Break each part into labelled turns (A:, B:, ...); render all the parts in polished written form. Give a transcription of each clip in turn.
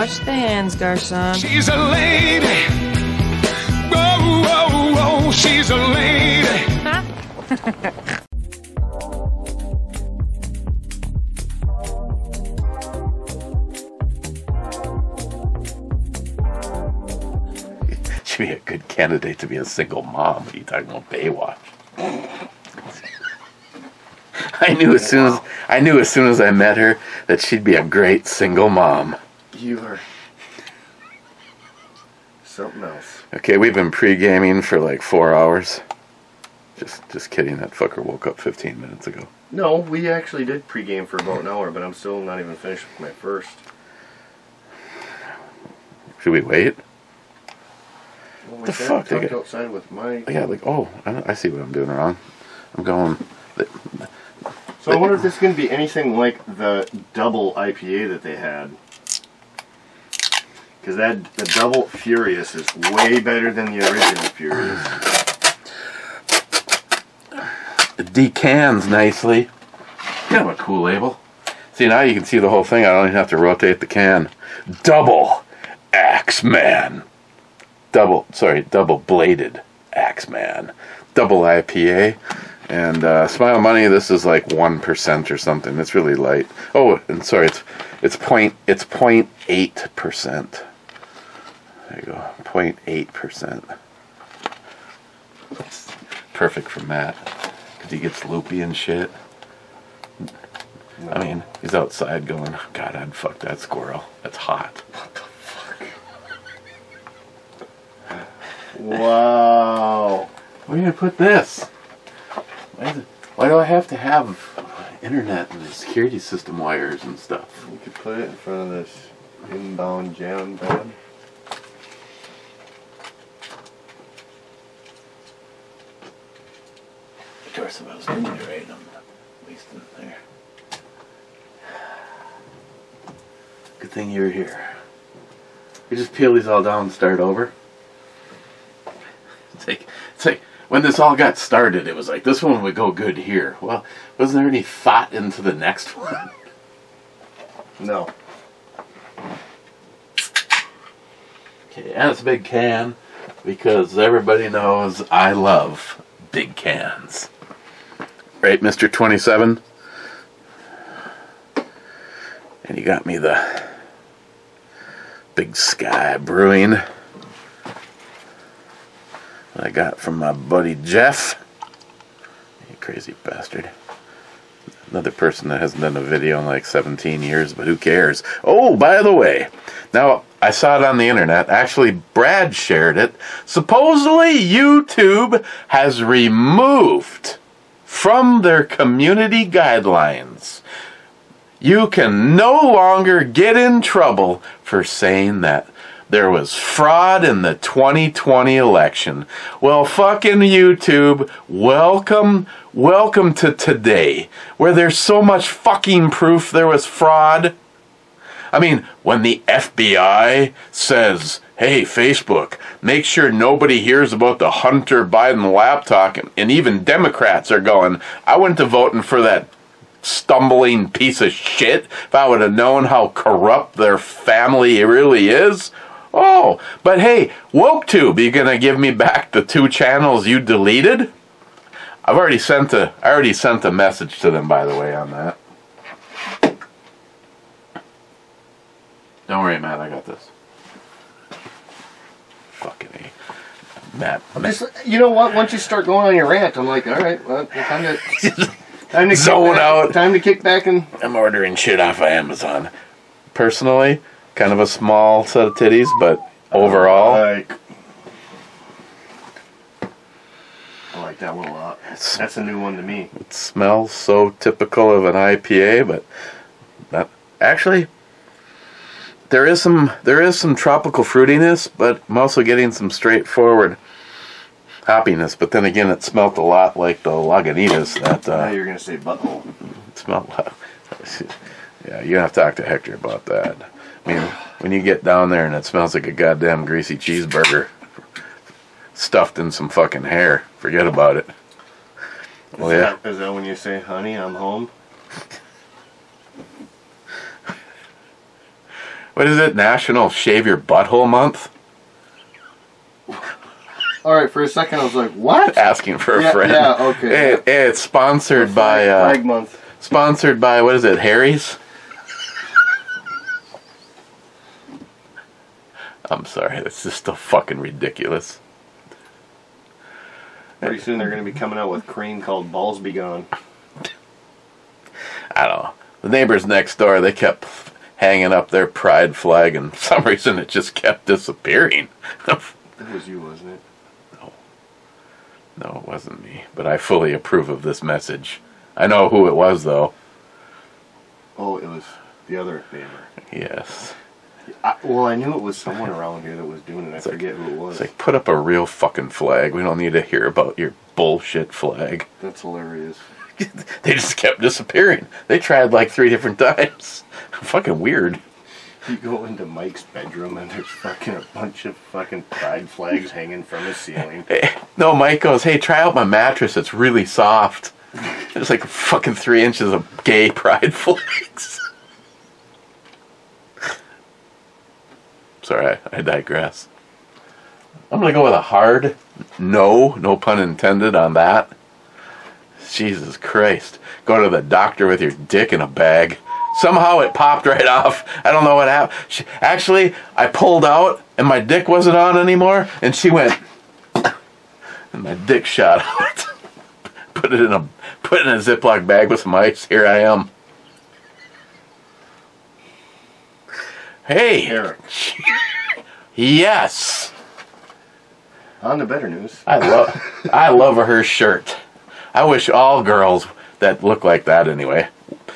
A: Wash the hands, garçon.
B: She's a lady. Whoa, whoa, whoa, she's a lady.
A: Huh?
C: She'd be a good candidate to be a single mom. You talking about Baywatch? I knew as soon as I met her that she'd be a great single mom.
D: You are something else.
C: Okay, we've been pre-gaming for like 4 hours. Just kidding. That fucker woke up 15 minutes ago.
D: No, we actually did pregame for about an hour, but I'm still not even finished with my first.
C: Should we wait?
D: Well,
C: The fuck?
D: They got outside with Mike.
C: Yeah, like, oh, I see what I'm doing wrong. I'm going.
D: So I wonder if this is going to be anything like the double IPA that they had. Because the double Furious is way better than the original Furious.
C: It decans nicely. Kind of a cool label. See, now you can see the whole thing. I don't even have to rotate the can. Double Axeman. Double bladed Axeman. Double IPA. And Smile Money, this is like 1% or something. It's really light. Oh, and sorry, it's 0.8%. There you go, 0.8%. Perfect for Matt, because he gets loopy and shit. No. I mean, he's outside going, God, I'd fuck that squirrel. That's hot.
D: What the fuck? Wow.
C: Where are you gonna put this? Why do I have to have internet and security system wires and stuff?
D: You could put it in front of this inbound jam bed.
C: Of course, if I was going to rate them, at least in there. Good thing you're here. You just peel these all down and start over. It's like when this all got started, it was like, this one would go good here. Well, wasn't there any thought into the next one?
D: No.
C: Okay, and it's a big can, because everybody knows I love big cans. Right, Mr. 27? And you got me the Big Sky Brewing. I got from my buddy Jeff. You crazy bastard. Another person that hasn't done a video in like 17 years, but who cares? Oh, by the way, now I saw it on the internet. Actually, Brad shared it. Supposedly, YouTube has removed from their community guidelines, you can no longer get in trouble for saying that there was fraud in the 2020 election. Well, fucking YouTube, welcome to today, where there's so much fucking proof there was fraud. I mean, when the FBI says, hey, Facebook, make sure nobody hears about the Hunter Biden laptop, and even Democrats are going, I went to voting for that stumbling piece of shit if I would have known how corrupt their family really is. Oh, but hey, WokeTube, you gonna give me back the 2 channels you deleted? I already sent a message to them, by the way, on that. Don't worry, Matt, I got this. Fucking A. Matt.
D: You know what? Once you start going on your rant, I'm like, all right, well, time to
C: zone out.
D: Time to kick back and...
C: I'm ordering shit off of Amazon. Personally, kind of a small set of titties, but overall...
D: I like that one a lot. That's a new one to me.
C: It smells so typical of an IPA, but that actually... There is some tropical fruitiness, but I'm also getting some straightforward hoppiness. But then again, it smelled a lot like the Lagunitas. That
D: now you're gonna say butthole.
C: It smelled. Yeah, you have to talk to Hector about that. I mean, when you get down there and it smells like a goddamn greasy cheeseburger stuffed in some fucking hair, forget about it. Well, yeah.
D: Is that when you say, "Honey, I'm home"?
C: What is it? National Shave Your Butthole Month?
D: Alright, for a second I was like, what?
C: Asking for a friend.
D: Yeah, okay.
C: It's sponsored by...
D: Flag Month.
C: Sponsored by, what is it, Harry's? I'm sorry, that's just so fucking ridiculous.
D: Pretty soon they're going to be coming out with cream called Balls Be Gone.
C: I don't know. The neighbors next door, they kept hanging up their pride flag, and for some reason it just kept disappearing.
D: It was you, wasn't it?
C: No, it wasn't me. But I fully approve of this message. I know who it was, though.
D: Oh, it was the other neighbor.
C: Yes.
D: Well, I knew it was someone around here that was doing it. I forget who it was.
C: It's like, put up a real fucking flag. We don't need to hear about your bullshit flag.
D: That's hilarious.
C: They just kept disappearing. They tried like 3 different times. Fucking weird.
D: You go into Mike's bedroom and there's fucking a bunch of fucking pride flags hanging from the ceiling.
C: No, Mike goes, hey, try out my mattress. It's really soft. There's like fucking 3 inches of gay pride flags. Sorry, I digress. I'm going to go with a hard no pun intended on that. Jesus Christ. Go to the doctor with your dick in a bag. Somehow it popped right off. I don't know what happened. Actually, I pulled out and my dick wasn't on anymore, and she went, and my dick shot out. Put it in a Ziploc bag with some ice. Here I am. Hey.
D: Eric.
C: Yes.
D: On to better news.
C: I love her shirt. I wish all girls that look like that anyway.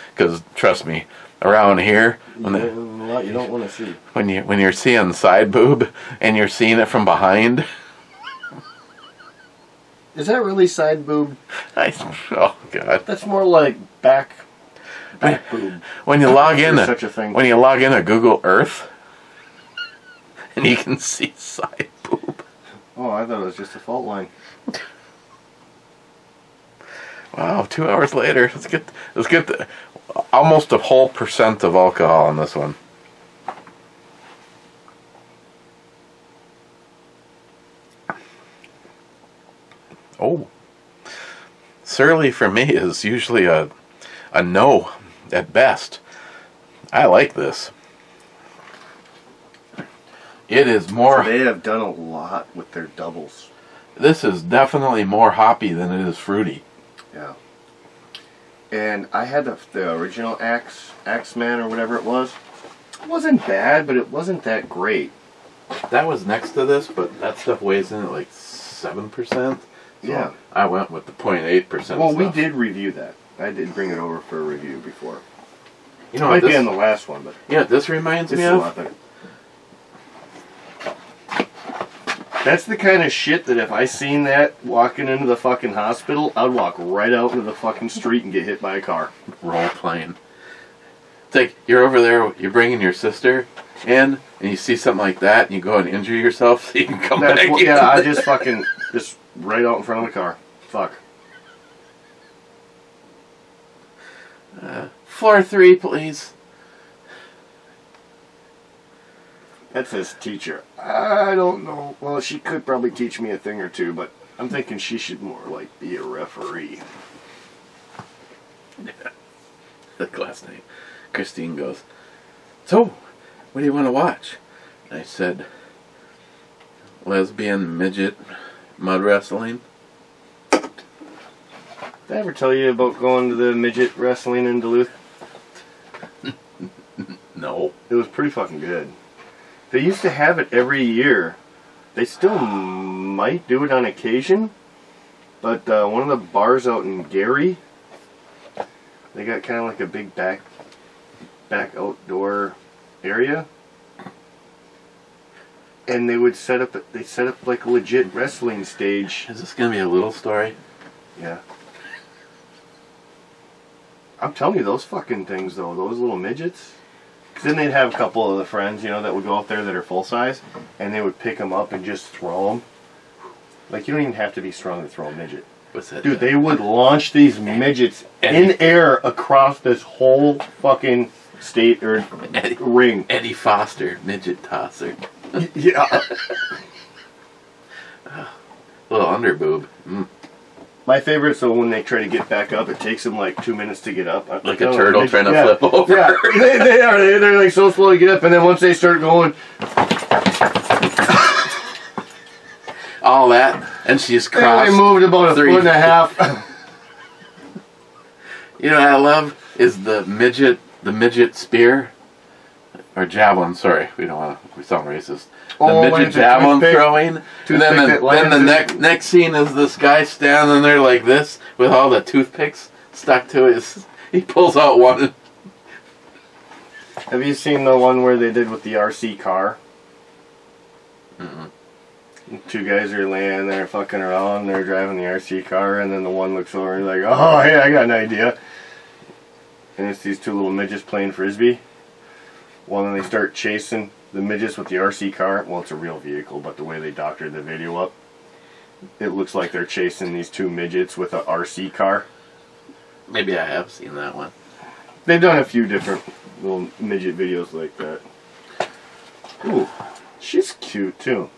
C: Because trust me, around here,
D: you don't want to see.
C: When you're seeing side boob and you're seeing it from behind.
D: Is that really side boob?
C: Oh God.
D: That's more like back boob.
C: When you log in,
D: such a thing.
C: When you log into Google Earth, and you can see side boob.
D: Oh, I thought it was just a fault line.
C: Wow, 2 hours later, let's get almost a whole % of alcohol in this one. Oh, surly for me is usually a no at best. I like this. It is more.
D: So they have done a lot with their doubles.
C: This is definitely more hoppy than it is fruity.
D: Yeah. And I had the original Axeman or whatever it was. It wasn't bad, but it wasn't that great.
C: That was next to this, but that stuff weighs in at like 7%. So
D: yeah.
C: I went with the 0.8%.
D: Well,
C: stuff.
D: we did review that. I did bring it over for a review before.
C: You know,
D: it might be on the last one, but
C: yeah, this reminds me
D: a
C: of.
D: lot better. That's the kind of shit that if I seen that walking into the fucking hospital, I'd walk right out into the fucking street and get hit by a car.
C: Role playing. It's like you're over there, you're bringing your sister in, and you see something like that, and you go and injure yourself so you can come back.
D: Yeah, I just fucking just right out in front of the car. Fuck.
C: Floor 3, please.
D: That says teacher. I don't know. Well, she could probably teach me a thing or two, but I'm thinking she should more like be a referee.
C: Like last night, Christine goes, so, what do you want to watch? And I said, lesbian midget mud wrestling.
D: Did I ever tell you about going to the midget wrestling in Duluth?
C: No.
D: It was pretty fucking good. They used to have it every year. They still might do it on occasion, but one of the bars out in Gary, they got kind of like a big back outdoor area, and they would set up like a legit wrestling stage.
C: Is this gonna be a little story?
D: Yeah. I'm telling you, those fucking things though, those little midgets. Because then they'd have a couple of the friends, you know, that would go up there that are full size, and they would pick them up and just throw them. Like, you don't even have to be strong to throw a midget.
C: What's that?
D: Dude, they would launch these midgets in air across this whole fucking state or ring.
C: Eddie Foster, midget tosser.
D: Yeah.
C: Little underboob. Mm.
D: My favorite, so when they try to get back up, it takes them like 2 minutes to get up.
C: Like a turtle trying to flip over.
D: Yeah, they are. They're like so slow to get up, and then once they start going,
C: all that, and she just
D: they
C: crossed.
D: only moved about a foot and a half.
C: You know what I love is the midget spear or javelin. Sorry, we don't want to. We sound racist. The midget javelin throwing, and then the next scene is this guy standing there like this with all the toothpicks stuck to his. He pulls out one.
D: Have you seen the one where they did with the RC car?
C: Mm-mm.
D: Two guys are laying there fucking around. They're driving the RC car, and then the one looks over and he's like, "Oh, hey, I got an idea." And it's these two little midgets playing frisbee. Well, then they start chasing the midgets with the RC car. Well, it's a real vehicle, but the way they doctored the video up, it looks like they're chasing these two midgets with a RC car.
C: Maybe I have seen that one.
D: They've done a few different little midget videos like that. Ooh, she's cute too.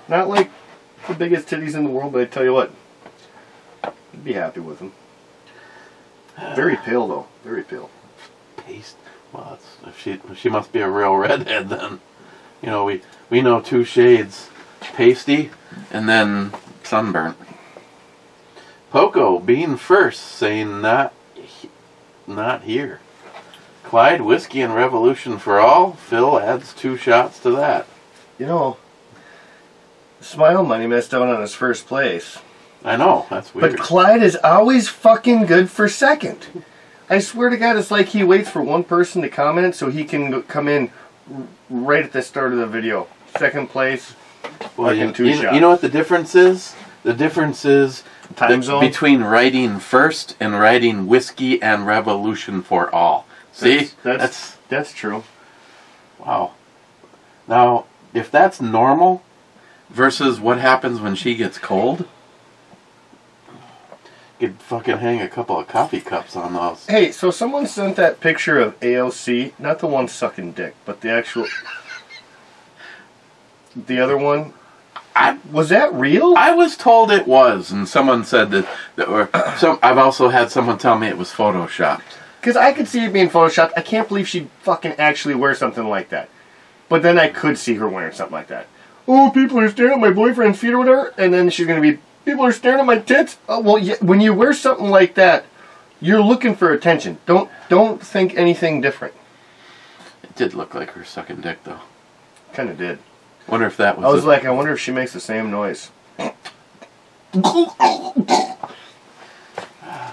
D: Not like the biggest titties in the world, but I tell you what, I'd be happy with them. Very pale though, very pale.
C: Paste. Well, if she must be a real redhead then. You know, we know two shades, pasty and then sunburnt. Poco being first, saying not here. Clyde, whiskey and revolution for all. Phil adds 2 shots to that.
D: You know, Smile Money missed out on his first place.
C: I know, that's weird.
D: But Clyde is always fucking good for second. I swear to God, it's like he waits for one person to comment so he can come in right at the start of the video. Second place,
C: well,
D: fucking 2 shots.
C: You know what the difference is? The difference is
D: time zone
C: between writing first and writing whiskey and revolution for all. See?
D: That's true.
C: Wow. Now, if that's normal versus what happens when she gets cold, you could fucking hang a couple of coffee cups on those.
D: Hey, so someone sent that picture of AOC, not the one sucking dick, but the actual... the other one. Was that real?
C: I was told it was, and someone said that I've also had someone tell me it was photoshopped.
D: Because I could see it being photoshopped. I can't believe she'd fucking actually wear something like that. But then I could see her wearing something like that. Oh, people are staring at my boyfriend's feet or whatever, and then she's going to be, people are staring at my tits. Oh, well, yeah, when you wear something like that, you're looking for attention. Don't think anything different.
C: It did look like her sucking dick, though.
D: Kind of did.
C: Wonder if that was.
D: I was like, I wonder if she makes the same noise.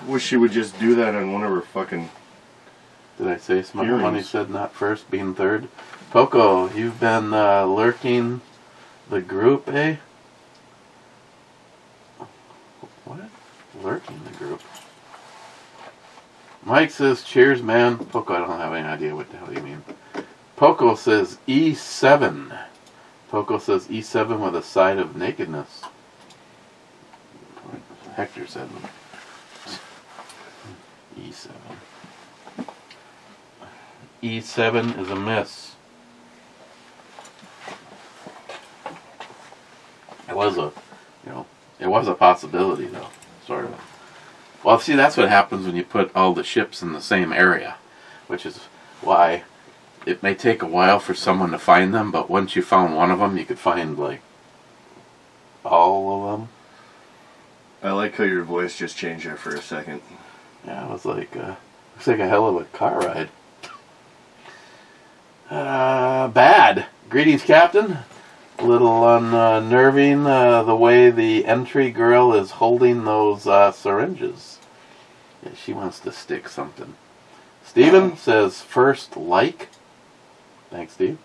D: Wish she would just do that on one of her fucking.
C: Did I say Smile Money said not first, being third? Poco, you've been lurking the group, eh? What? Lurking the group? Mike says, cheers, man. Poco, I don't have any idea what the hell you mean. Poco says E7. Poco says E7 with a side of nakedness. Hector said E7. E7 is a miss. It was a, it was a possibility though, sort of. Well, see, that's what happens when you put all the ships in the same area, which is why it may take a while for someone to find them, but once you found one of them, you could find, like, all of them.
D: I like how your voice just changed there for a second.
C: Yeah, it was like, looks like a hell of a car ride. Bad. Greetings, Captain. A little unnerving the way the entry girl is holding those syringes. Yeah, she wants to stick something. Steven says, first like. Thanks, Steve.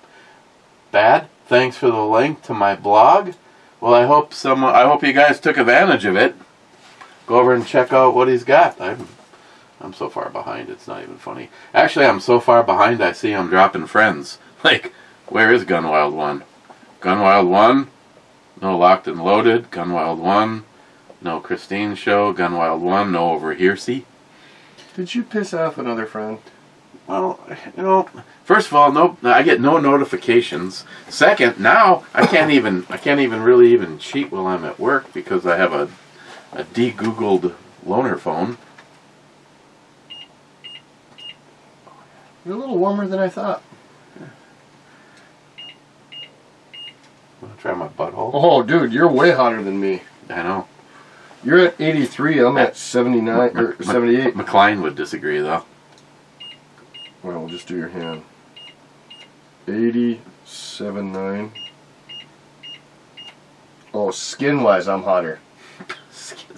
C: Bad. Thanks for the link to my blog. Well, I hope you guys took advantage of it. Go over and check out what he's got. I'm so far behind, it's not even funny. Actually, I'm so far behind, I see I'm dropping friends. Like, where is Gunwild 1? Gunwild 1? No Locked and Loaded. Gunwild 1? No Christine Show. Gunwild 1? No Over Here, see?
D: Did you piss off another friend?
C: you know, first of all, no, I get no notifications. Second, now I can't even really even cheat while I'm at work because I have a de-Googled loaner phone.
D: You're a little warmer than I thought.
C: Want to try my butthole?
D: Oh, dude, you're way hotter than me.
C: I know.
D: You're at 83. I'm at 79 or 78.
C: McLean would disagree, though.
D: Well, we'll just do your hand. 87.9. Oh, skin-wise, I'm hotter.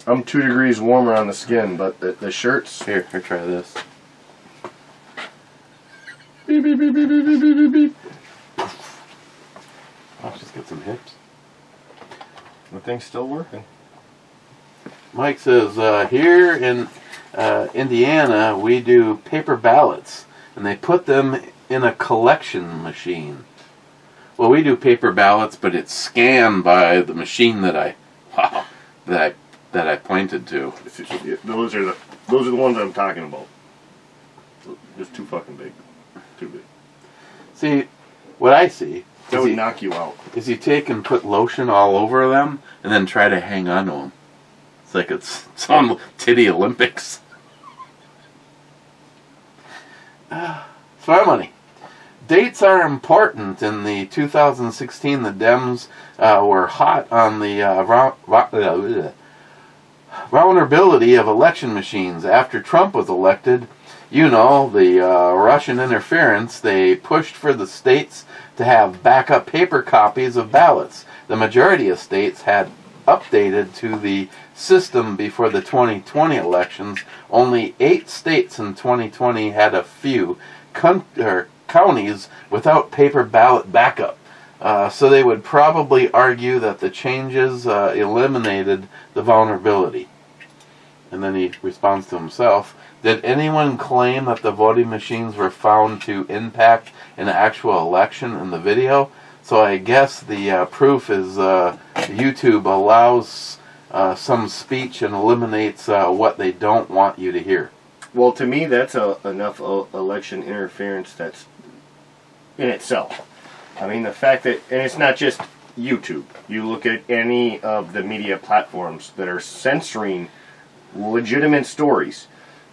D: I'm 2 degrees warmer on the skin, but the shirts...
C: Here, try this.
D: Beep, beep, beep, beep, beep, beep, beep, beep.
C: I'll just get some hips.
D: The thing's still working.
C: Mike says, here in Indiana, we do paper ballots, and they put them in a collection machine. Well, we do paper ballots, but it's scanned by the machine that I pointed to.
D: Those are the ones I'm talking about. Just too fucking big. Too big.
C: See, what I see
D: that would knock you out.
C: Is you take and put lotion all over them and then try to hang on to them. It's like it's on Titty Olympics. It's my money. Dates are important. In the 2016, the Dems were hot on the vulnerability of election machines. After Trump was elected, you know, the Russian interference, they pushed for the states to have backup paper copies of ballots. The majority of states had updated to the system before the 2020 elections. Only 8 states in 2020 had a few counties without paper ballot backup. So they would probably argue that the changes eliminated the vulnerability. And then he responds to himself. Did anyone claim that the voting machines were found to impact an actual election in the video? So I guess the proof is YouTube allows some speech and eliminates what they don't want you to hear.
D: Well, to me, that's enough election interference that's in itself. I mean, the fact that, and it's not just YouTube. You look at any of the media platforms that are censoring legitimate stories.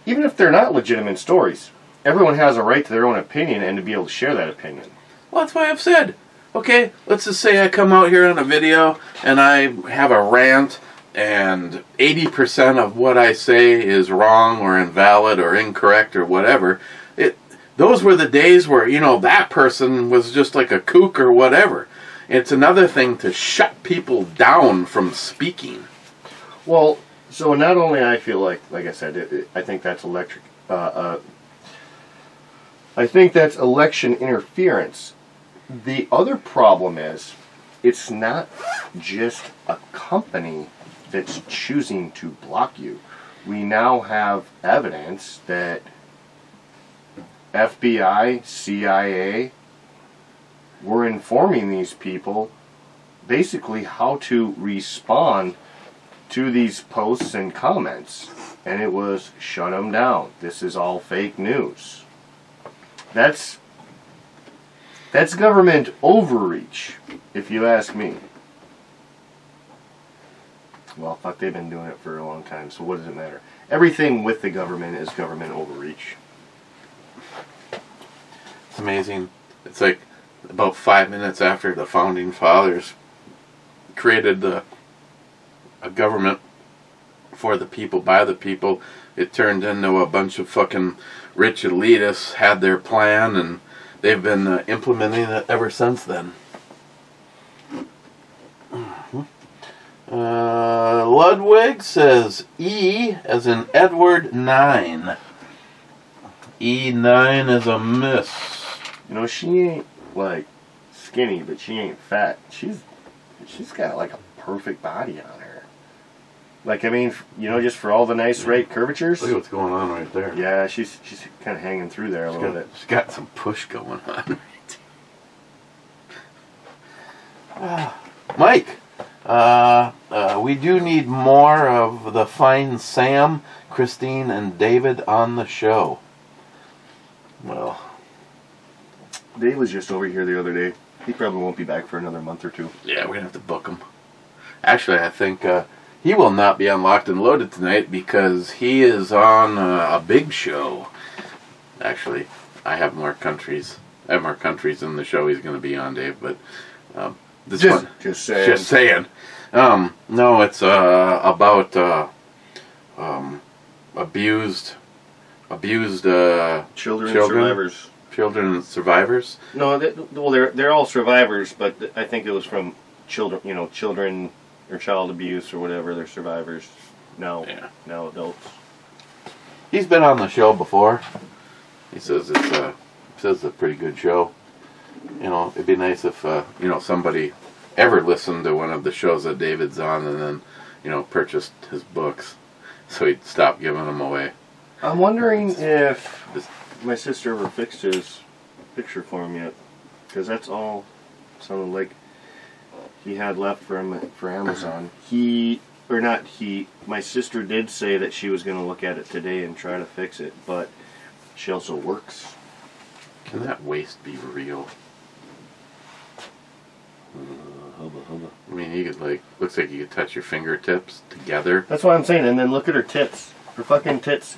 D: Even if they're not legitimate stories, everyone has a right to their own opinion and to be able to share that opinion.
C: Well, that's why I've said, okay, let's just say I come out here on a video and I have a rant and 80% of what I say is wrong or invalid or incorrect or whatever. Those were the days where, you know, that person was just like a kook or whatever. It's another thing to shut people down from speaking.
D: Well, so not only I feel like I said, I think that's I think that's election interference. The other problem is, it's not just a company that's choosing to block you. We now have evidence that FBI, CIA were informing these people basically how to respond to these posts and comments, and it was shut them down. This is all fake news. That's government overreach, if you ask me. Well, fuck, they've been doing it for a long time, so what does it matter? Everything with the government is government overreach.
C: It's amazing. It's like about 5 minutes after the Founding Fathers created a government for the people, by the people, it turned into a bunch of fucking rich elitists had their plan, and they've been implementing it ever since then. Ludwig says E as in Edward 9. E9 is a miss.
D: You know, she ain't like skinny, but she ain't fat. She's got like a perfect body on her. Like, I mean, you know, just for all the nice right curvatures.
C: Look at what's going on right there.
D: Yeah, she's kind of hanging through there a little bit.
C: She's got some push going on. Mike, we do need more of the fine Sam, Christine, and David on the show. Well,
D: Dave was just over here the other day. He probably won't be back for another month or two.
C: Yeah, we're gonna have to book him. Actually, I think he will not be on Locked and Loaded tonight because he is on a big show. Actually, I have more countries. I have more countries in the show he's going to be on, Dave. But this one,
D: just saying.
C: Just saying. No, it's about abused
D: children survivors.
C: Children survivors.
D: No, they're all survivors, but I think it was from children. You know, children or child abuse or whatever. They're survivors now.
C: Yeah.
D: Now adults.
C: He's been on the show before. He says it's a pretty good show. You know, it'd be nice if somebody ever listened to one of the shows that David's on and then purchased his books, so he'd stop giving them away.
D: I'm wondering if my sister ever fixed his picture for him yet, because that's all sounded like he had left for Amazon. My sister did say that she was going to look at it today and try to fix it, but she also works.
C: Can that waist be real? I mean, you could looks like you could touch your fingertips together.
D: That's what I'm saying. And then look at her tits. Her fucking tits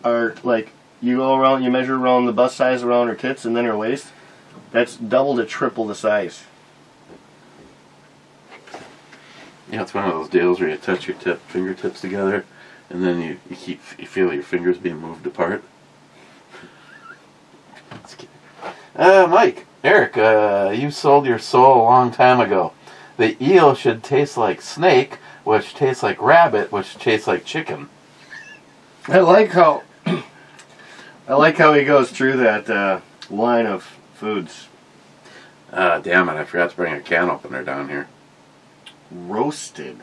D: are you go around, you measure around the bust size around her tits, and then her waist. That's double to triple the size.
C: Yeah, it's one of those deals where you touch your fingertips together, and then you feel your fingers being moved apart. Eric, you sold your soul a long time ago. The eel should taste like snake, which tastes like rabbit, which tastes like chicken.
D: I like how he goes through that line of foods.
C: Damn it, I forgot to bring a can opener down here.
D: Roasted.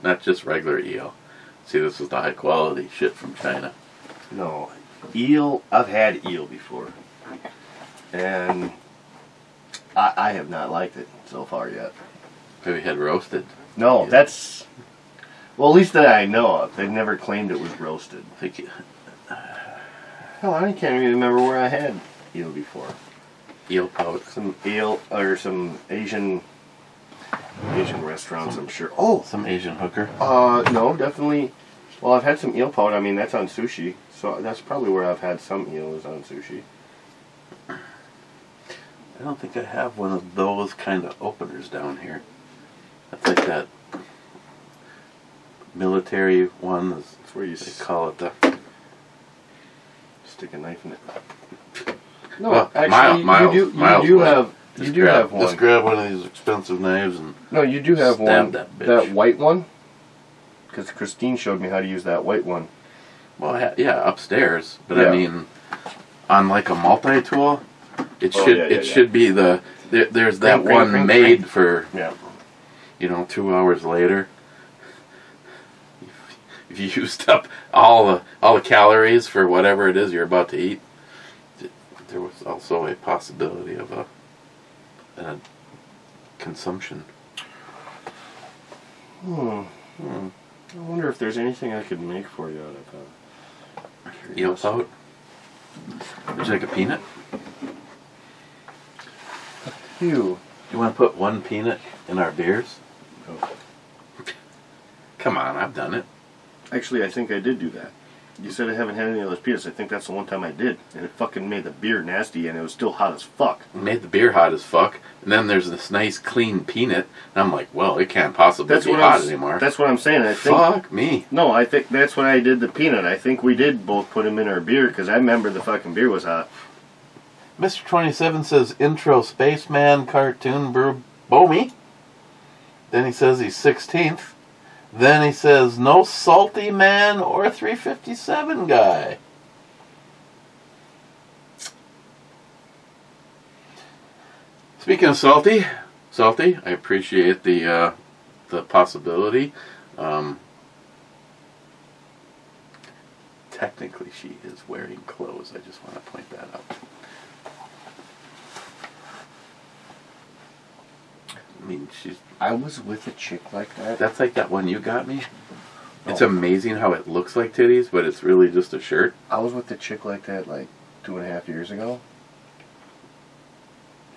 C: Not just regular eel. See, this is the high quality shit from China.
D: No, eel, I've had eel before. And I have not liked it so far yet.
C: Have you had roasted?
D: No,
C: eel?
D: That's... Well, at least that I know of. They've never claimed it was roasted. Hell, I can't even remember where I had eel before.
C: Eel pout.
D: Some eel, or some Asian restaurants, I'm sure. Oh!
C: Some Asian hooker?
D: No, definitely. Well, I've had some eel pout. I mean, that's on sushi. So that's probably where I've had some eel is on sushi.
C: I don't think I have one of those kind of openers down here. That's like that military one.
D: That's where you
C: call it the...
D: Stick a knife in it. No,
C: well,
D: actually, you do have one.
C: Just grab one of these expensive knives and...
D: No, you do have one.
C: That bitch.
D: That white one? Because Christine showed me how to use that white one.
C: Well, yeah, upstairs. But
D: yeah.
C: I mean, on like a multi-tool, it should be the... There's that one made for, 2 hours later. If you used up all the calories for whatever it is you're about to eat, there was also a possibility of a consumption.
D: I wonder if there's anything I could make for you out of
C: eel pout? Would you like a peanut?
D: You
C: want to put one peanut in our beers?
D: Oh.
C: Come on, I've done it.
D: Actually, I think I did do that. You said I haven't had any of those peanuts. I think that's the one time I did. And it fucking made the beer nasty, and it was still hot as fuck.
C: It made the beer hot as fuck. And then there's this nice, clean peanut. And I'm like, well, it can't possibly be hot anymore.
D: That's what I'm saying. I think,
C: fuck me.
D: No, I think that's when I did the peanut. I think we did both put them in our beer, because I remember the fucking beer was hot.
C: Mr. 27 says, intro Spaceman cartoon brew Bomi. Then he says he's 16th. Then he says, no salty man or 357 guy. Speaking of salty, I appreciate the possibility. Technically, she is wearing clothes. I just want to point that out. I mean,
D: I was with a chick like that.
C: That's like that one you got me. It's amazing how it looks like titties, but it's really just a shirt.
D: I was with a chick like that like 2.5 years ago.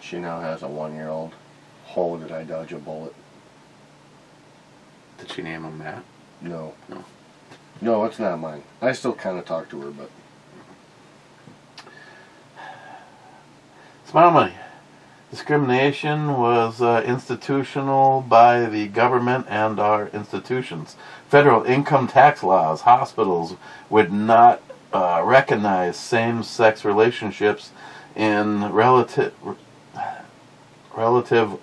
D: She now has a 1-year-old. Oh, did I dodge a bullet?
C: Did she name him Matt?
D: No.
C: No.
D: No, it's not mine. I still kind of talk to her, but...
C: Smile money. Discrimination was institutional by the government and our institutions. Federal income tax laws, hospitals would not recognize same-sex relationships in relative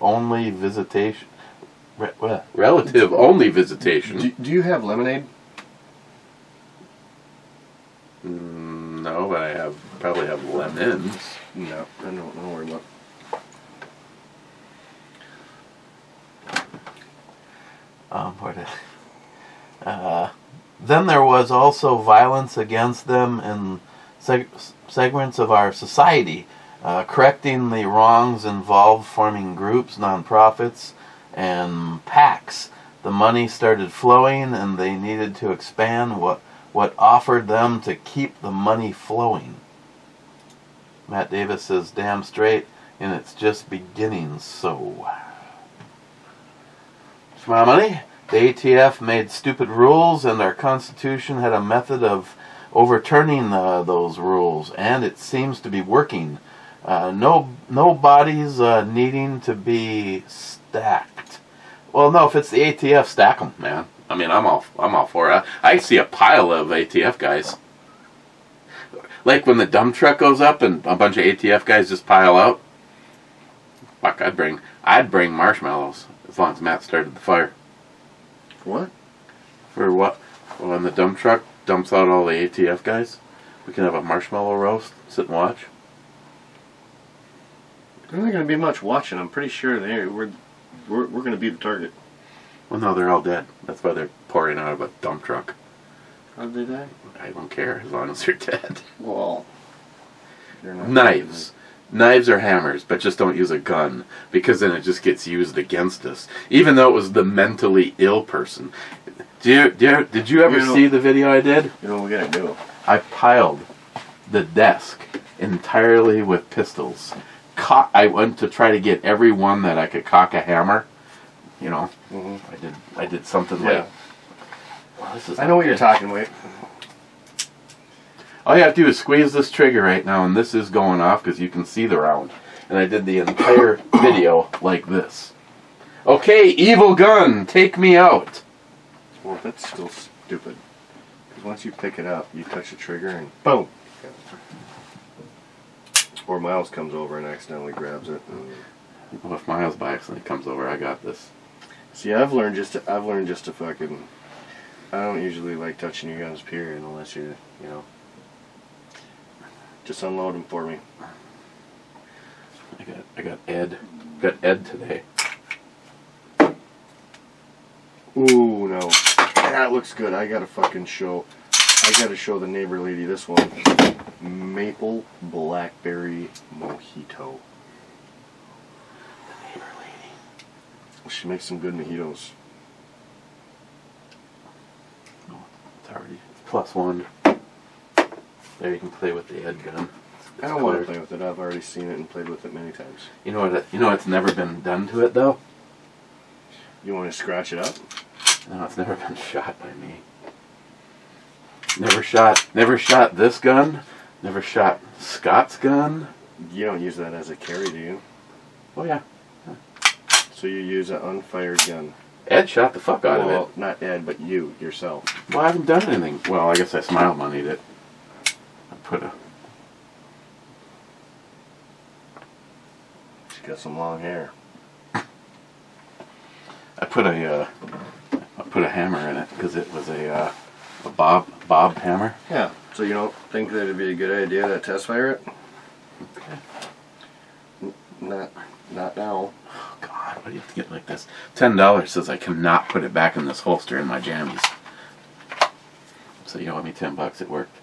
C: only visitation. Relative only visitation.
D: Do you have lemonade?
C: No, but I probably have lemons.
D: No, I don't worry about.
C: Then there was also violence against them in segments of our society, correcting the wrongs involved, forming groups, nonprofits, and PACs. The money started flowing, and they needed to expand what offered them to keep the money flowing. Matt Davis says, damn straight, and it's just beginning, so. Smile money. The ATF made stupid rules, and our Constitution had a method of overturning those rules, and it seems to be working. No bodies needing to be stacked. Well, no, if it's the ATF, stack them, man. I mean, I'm all for it. I see a pile of ATF guys. Like when the dump truck goes up and a bunch of ATF guys just pile out. Fuck, I'd bring marshmallows as long as Matt started the fire.
D: What?
C: For what? When the dump truck dumps out all the ATF guys, we can have a marshmallow roast, sit and watch.
D: There's not going to be much watching. I'm pretty sure we're going to be the target.
C: Well, no, they're all dead. That's why they're pouring out of a dump truck.
D: How'd they die?
C: I don't care as long as they're dead.
D: Well, they're not
C: knives. Knives or hammers, but just don't use a gun, because then it just gets used against us. Even though it was the mentally ill person. Did you ever see the video I did?
D: You know what we gotta do?
C: I piled the desk entirely with pistols. I went to try to get every one that I could cock a hammer. You know, I did something like. Well, this is
D: I know what you're talking about.
C: All you have to do is squeeze this trigger right now, and this is going off because you can see the round. And I did the entire video like this. Okay, evil gun, take me out.
D: Well, that's still stupid. Because once you pick it up, you touch the trigger and boom. Or Miles comes over and accidentally grabs it.
C: Well, if Miles by accident comes over, I got this.
D: See, I've learned just to fucking. I don't usually like touching your guns, period, unless you know. Just unload them for me.
C: I got Ed. Got Ed today.
D: Ooh, no. That looks good. I gotta show the neighbor lady this one. Maple Blackberry Mojito.
C: The neighbor lady.
D: She makes some good mojitos.
C: Oh, it's already +1. There you can play with the Ed gun.
D: I don't want to play with it. I've already seen it and played with it many times.
C: You know what? You know what's never been done to it though.
D: You want to scratch it up?
C: No, it's never been shot by me. Never shot this gun. Never shot Scott's gun.
D: You don't use that as a carry, do you?
C: Oh yeah.
D: So you use an unfired gun.
C: Ed shot the fuck out of it.
D: Well, not Ed, but you yourself.
C: Well, I haven't done anything. Well, I guess I smile moneyed it.
D: She's got some long hair.
C: I put a hammer in it because it was a bob hammer.
D: Yeah. So you don't think that it'd be a good idea to test fire it?
C: Okay.
D: Not now.
C: Oh God, what do you have to get like this? $10 says I cannot put it back in this holster in my jammies. So you owe me $10. It worked.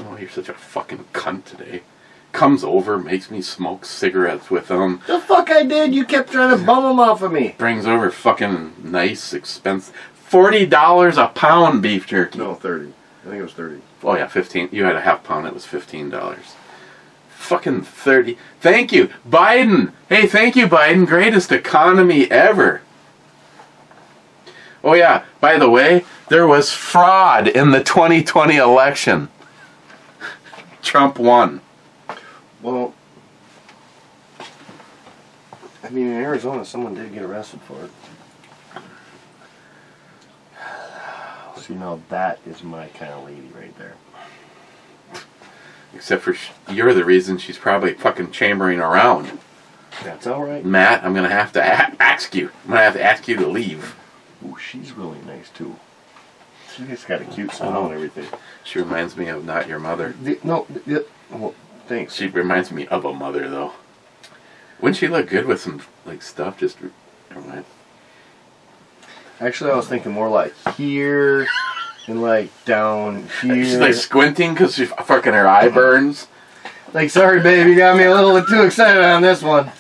C: Oh, you're such a fucking cunt today. Comes over, makes me smoke cigarettes with him.
D: The fuck I did? You kept trying to bum them off of me.
C: Brings over fucking nice, expensive $40 a pound beef jerky.
D: No, 30. think it was 30.
C: Oh yeah, 15. You had a half pound. It was $15. Fucking 30. Thank you, Biden. Hey, thank you, Biden. Greatest economy ever. Oh yeah. By the way, there was fraud in the 2020 election. Trump won.
D: Well, I mean, in Arizona, someone did get arrested for it. So, you know, that is my kind of lady right there.
C: Except for you're the reason she's probably fucking chambering around.
D: That's all right.
C: Matt, I'm gonna have to ask you. I'm gonna have to ask you to leave.
D: Ooh, she's really nice too. She's got a cute smile and everything.
C: She reminds me of not your mother.
D: Well, thanks.
C: She reminds me of a mother, though. Wouldn't she look good with some like stuff? Just never mind.
D: Actually, I was thinking more like here and like down here.
C: She's like squinting because she fucking her eye burns.
D: Like, sorry, babe, you got me a little too excited on this one.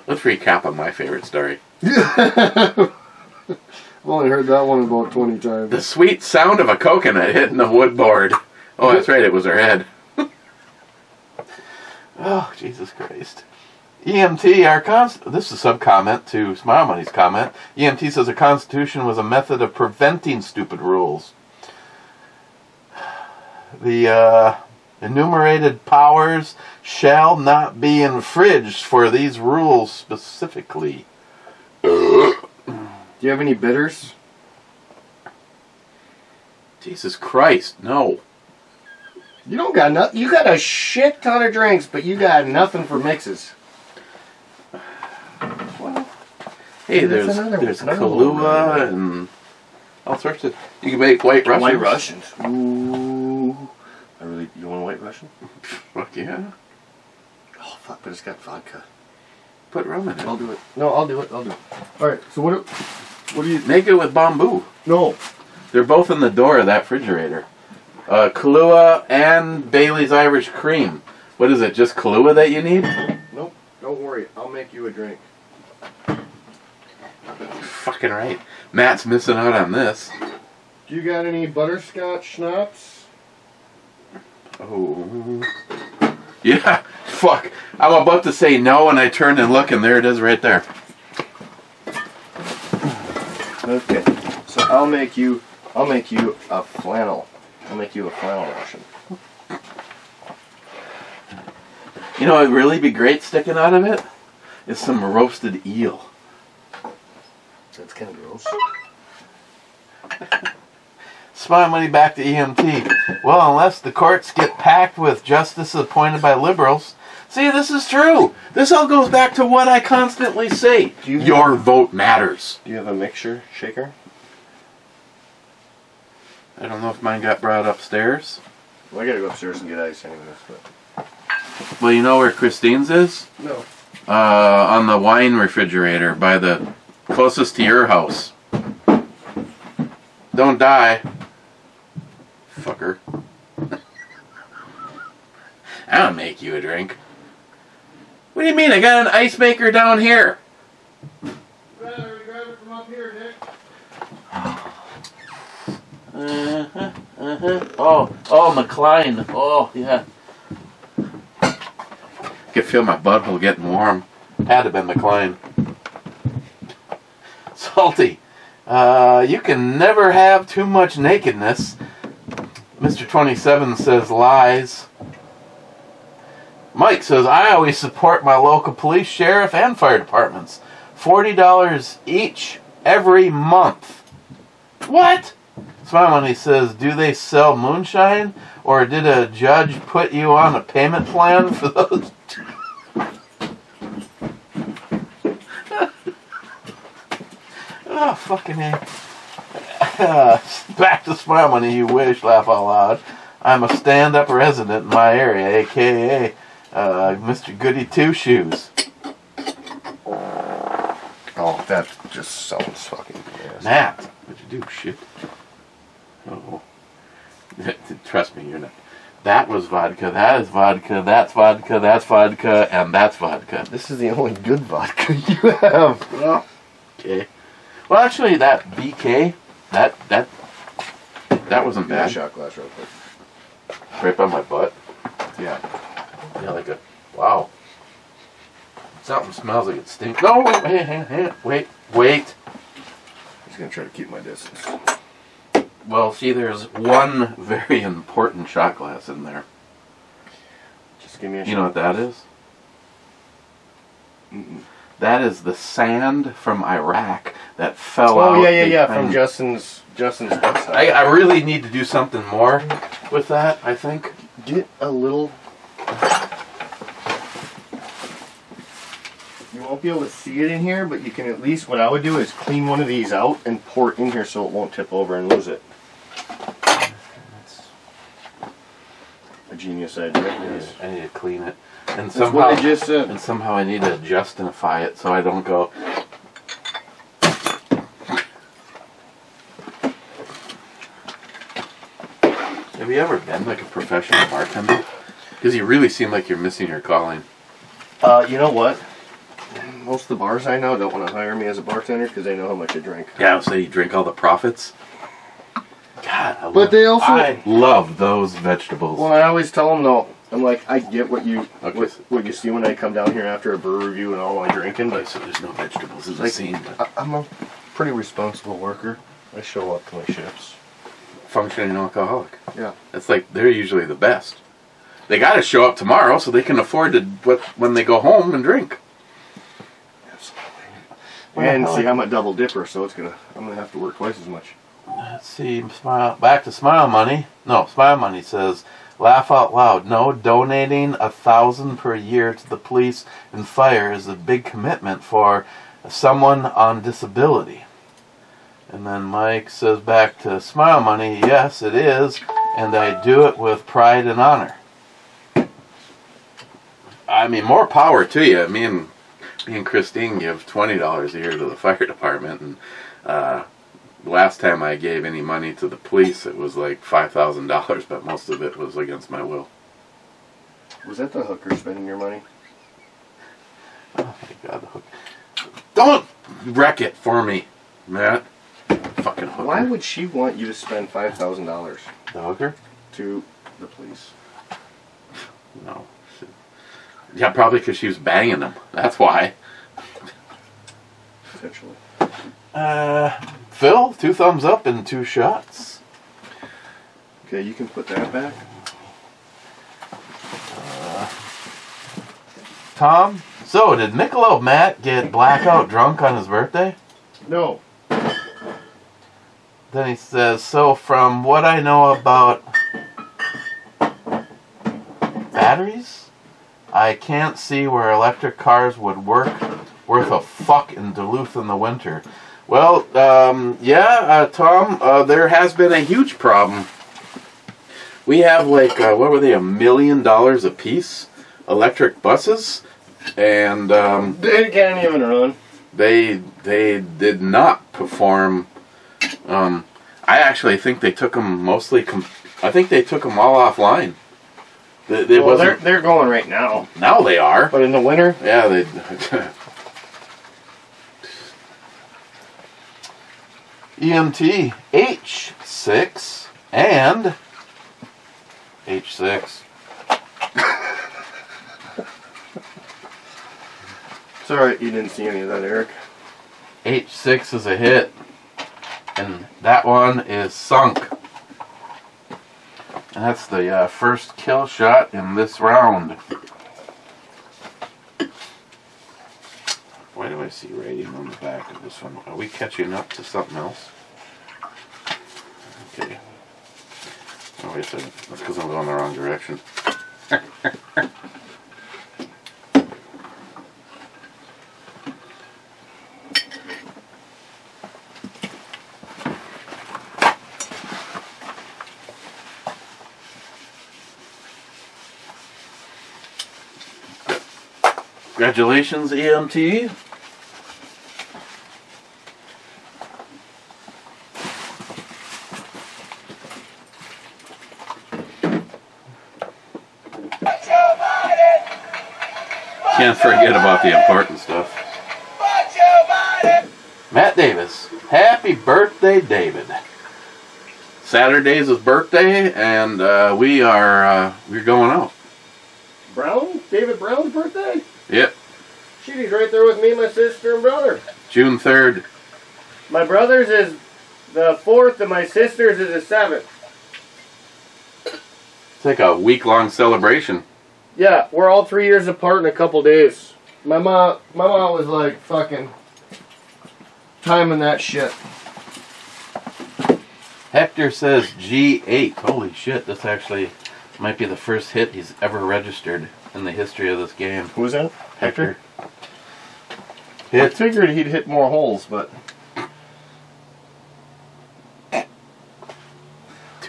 C: Let's recap on my favorite story.
D: I've only heard that one about 20 times.
C: The sweet sound of a coconut hitting the wood board. Oh, that's right, it was her head. Oh, Jesus Christ. EMT, this is a sub-comment to Smile Money's comment. EMT says the Constitution was a method of preventing stupid rules. The enumerated powers shall not be infringed for these rules specifically.
D: Do you have any bitters?
C: Jesus Christ, no.
D: You don't got nothing. You got a shit ton of drinks, but you got nothing for mixes.
C: Well, hey, there's Kahlua and all sorts of. You can make White Russians.
D: White Russians. Ooh. You want a White Russian?
C: Fuck yeah.
D: Oh fuck! But it's got vodka.
C: Put rum in it.
D: I'll do it. No, I'll do it. All right. So what do you
C: make it with bamboo?
D: No.
C: They're both in the door of that refrigerator. Kahlua and Bailey's Irish Cream. What is it? Just Kahlua that you need?
D: Nope. Don't worry. I'll make you a drink.
C: Fucking right. Matt's missing out on this.
D: Do you got any butterscotch schnapps?
C: Oh. Yeah. Fuck. I'm about to say no, and I turn and look, and there it is right there.
D: Okay. So I'll make you a flannel. I'll make you a flannel Russian.
C: You know, it'd really be great sticking out of it is some roasted eel.
D: That's kind of gross.
C: Smile Money back to EMT. Well, unless the courts get packed with justices appointed by liberals. See, this is true. This all goes back to what I constantly say. Your vote matters.
D: Do you have a mixture shaker?
C: I don't know if mine got brought upstairs.
D: Well, I gotta go upstairs and get ice anyways. But...
C: Well, you know where Christine's is?
D: No.
C: On the wine refrigerator by the closest to your house. Don't die. Fucker. I'll make you a drink. What do you mean? I got an ice maker down here.
D: Grab it from up here, Nick.
C: Oh, McLean. Oh, yeah. I could feel my butthole getting warm. Had to been McLean. Salty. You can never have too much nakedness. Mr. 27 says lies. Mike says, I always support my local police, sheriff, and fire departments. $40 each every month. What? Smile Money says, do they sell moonshine? Or did a judge put you on a payment plan for those? Oh, fucking A. Back to Smile Money, you wish, laugh out loud. I'm a stand-up resident in my area, a.k.a. Mr. Goody Two-Shoes.
D: Oh, that just sounds fucking nasty.
C: Matt, what'd you do, shit? Oh. Trust me, you're not. That was vodka, that is vodka, that's vodka, that's vodka, and that's vodka.
D: This is the only good vodka you have.
C: Well, okay. Well, actually, that BK, that That wasn't
D: Give me a
C: bad.
D: shot glass real quick.
C: Right by my butt.
D: Yeah.
C: Yeah, like a, wow. Something smells like it stinks. No, wait.
D: Just gonna try to keep my distance.
C: Well, see, there's one very important shot glass in there.
D: Just give me a shot.
C: You know what that is?
D: Mm-mm.
C: That is the sand from Iraq that fell out.
D: Oh yeah, from Justin's website.
C: I really need to do something more with that, I think.
D: Get a little. You won't be able to see it in here, but you can at least. What I would do is clean one of these out and pour it in here so it won't tip over and lose it. A genius idea. Yes.
C: I need to clean it. And
D: That's
C: somehow,
D: what I just said.
C: and somehow I need to justify it so I don't go. Have you ever been like a professional bartender? Because you really seem like you're missing your calling.
D: You know what? Most of the bars I know don't want to hire me as a bartender because they know how much I drink.
C: Yeah, so you drink all the profits. God,
D: I
C: love those vegetables.
D: Well, I always tell them no. I'm like, I get what you
C: Okay.
D: what you see when I come down here after a brew review and all my drinking,
C: Okay,
D: but
C: so there's no vegetables in the
D: like,
C: scene, but
D: I'm a pretty responsible worker. I show up to my shifts.
C: functioning alcoholic.
D: Yeah.
C: It's like they're usually the best. They got to show up tomorrow so they can afford to when they go home and drink.
D: And see, I'm a double dipper, so I'm gonna have to work twice as much.
C: Let's see. Back to Smile Money. No, Smile Money says, laugh out loud. No, donating $1,000 per year to the police and fire is a big commitment for someone on disability. And then Mike says back to Smile Money, yes, it is, and I do it with pride and honor. I mean, more power to you. Me and Christine give $20 a year to the fire department, and last time I gave any money to the police, it was like $5,000, but most of it was against my will.
D: Was that the hooker spending your money?
C: Oh my God, the hook! Don't wreck it for me, Matt. Fucking hooker.
D: Why would she want you to spend $5,000
C: the hooker?
D: to the police?
C: No. Yeah, probably because she was banging them. That's why.
D: Potentially.
C: Phil, 2 thumbs up and 2 shots.
D: Okay, you can put that back.
C: Tom, so did Michelob Matt get blackout drunk on his birthday?
D: No.
C: Then he says, so from what I know about batteries, I can't see where electric cars would work worth a fuck in Duluth in the winter. Well, Tom, there has been a huge problem. We have like, what were they, $1 million a piece? Electric buses, and
D: They can't even run.
C: they did not perform. I actually think they took them mostly. I think they took them all offline.
D: Well, they're going right now.
C: Now they are.
D: But in the winter,
C: Yeah, they. EMT H6 and H6.
D: it's alright, you didn't see any of that, Eric.
C: H6 is a hit, and that one is sunk. And that's the first kill shot in this round. Why do I see writing on the back of this one? Are we catching up to something else? Okay. Oh, wait a second. That's because I'm going the wrong direction. Congratulations, EMT. Can't forget about the important stuff. Matt Davis. Happy birthday, David. Saturday's his birthday, and we're going out.
D: Brown? David Brown's birthday?
C: Yep.
D: Shit, he's right there with me, my sister, and brother.
C: June 3rd.
D: My brother's is the 4th, and my sister's is the 7th.
C: It's like a week-long celebration.
D: Yeah, we're all 3 years apart in a couple days. My mom was like fucking timing that shit.
C: Hector says G8. Holy shit, this actually might be the first hit he's ever registered in the history of this game.
D: Who was that? Hector? I
C: Hit.
D: figured he'd hit more holes, but...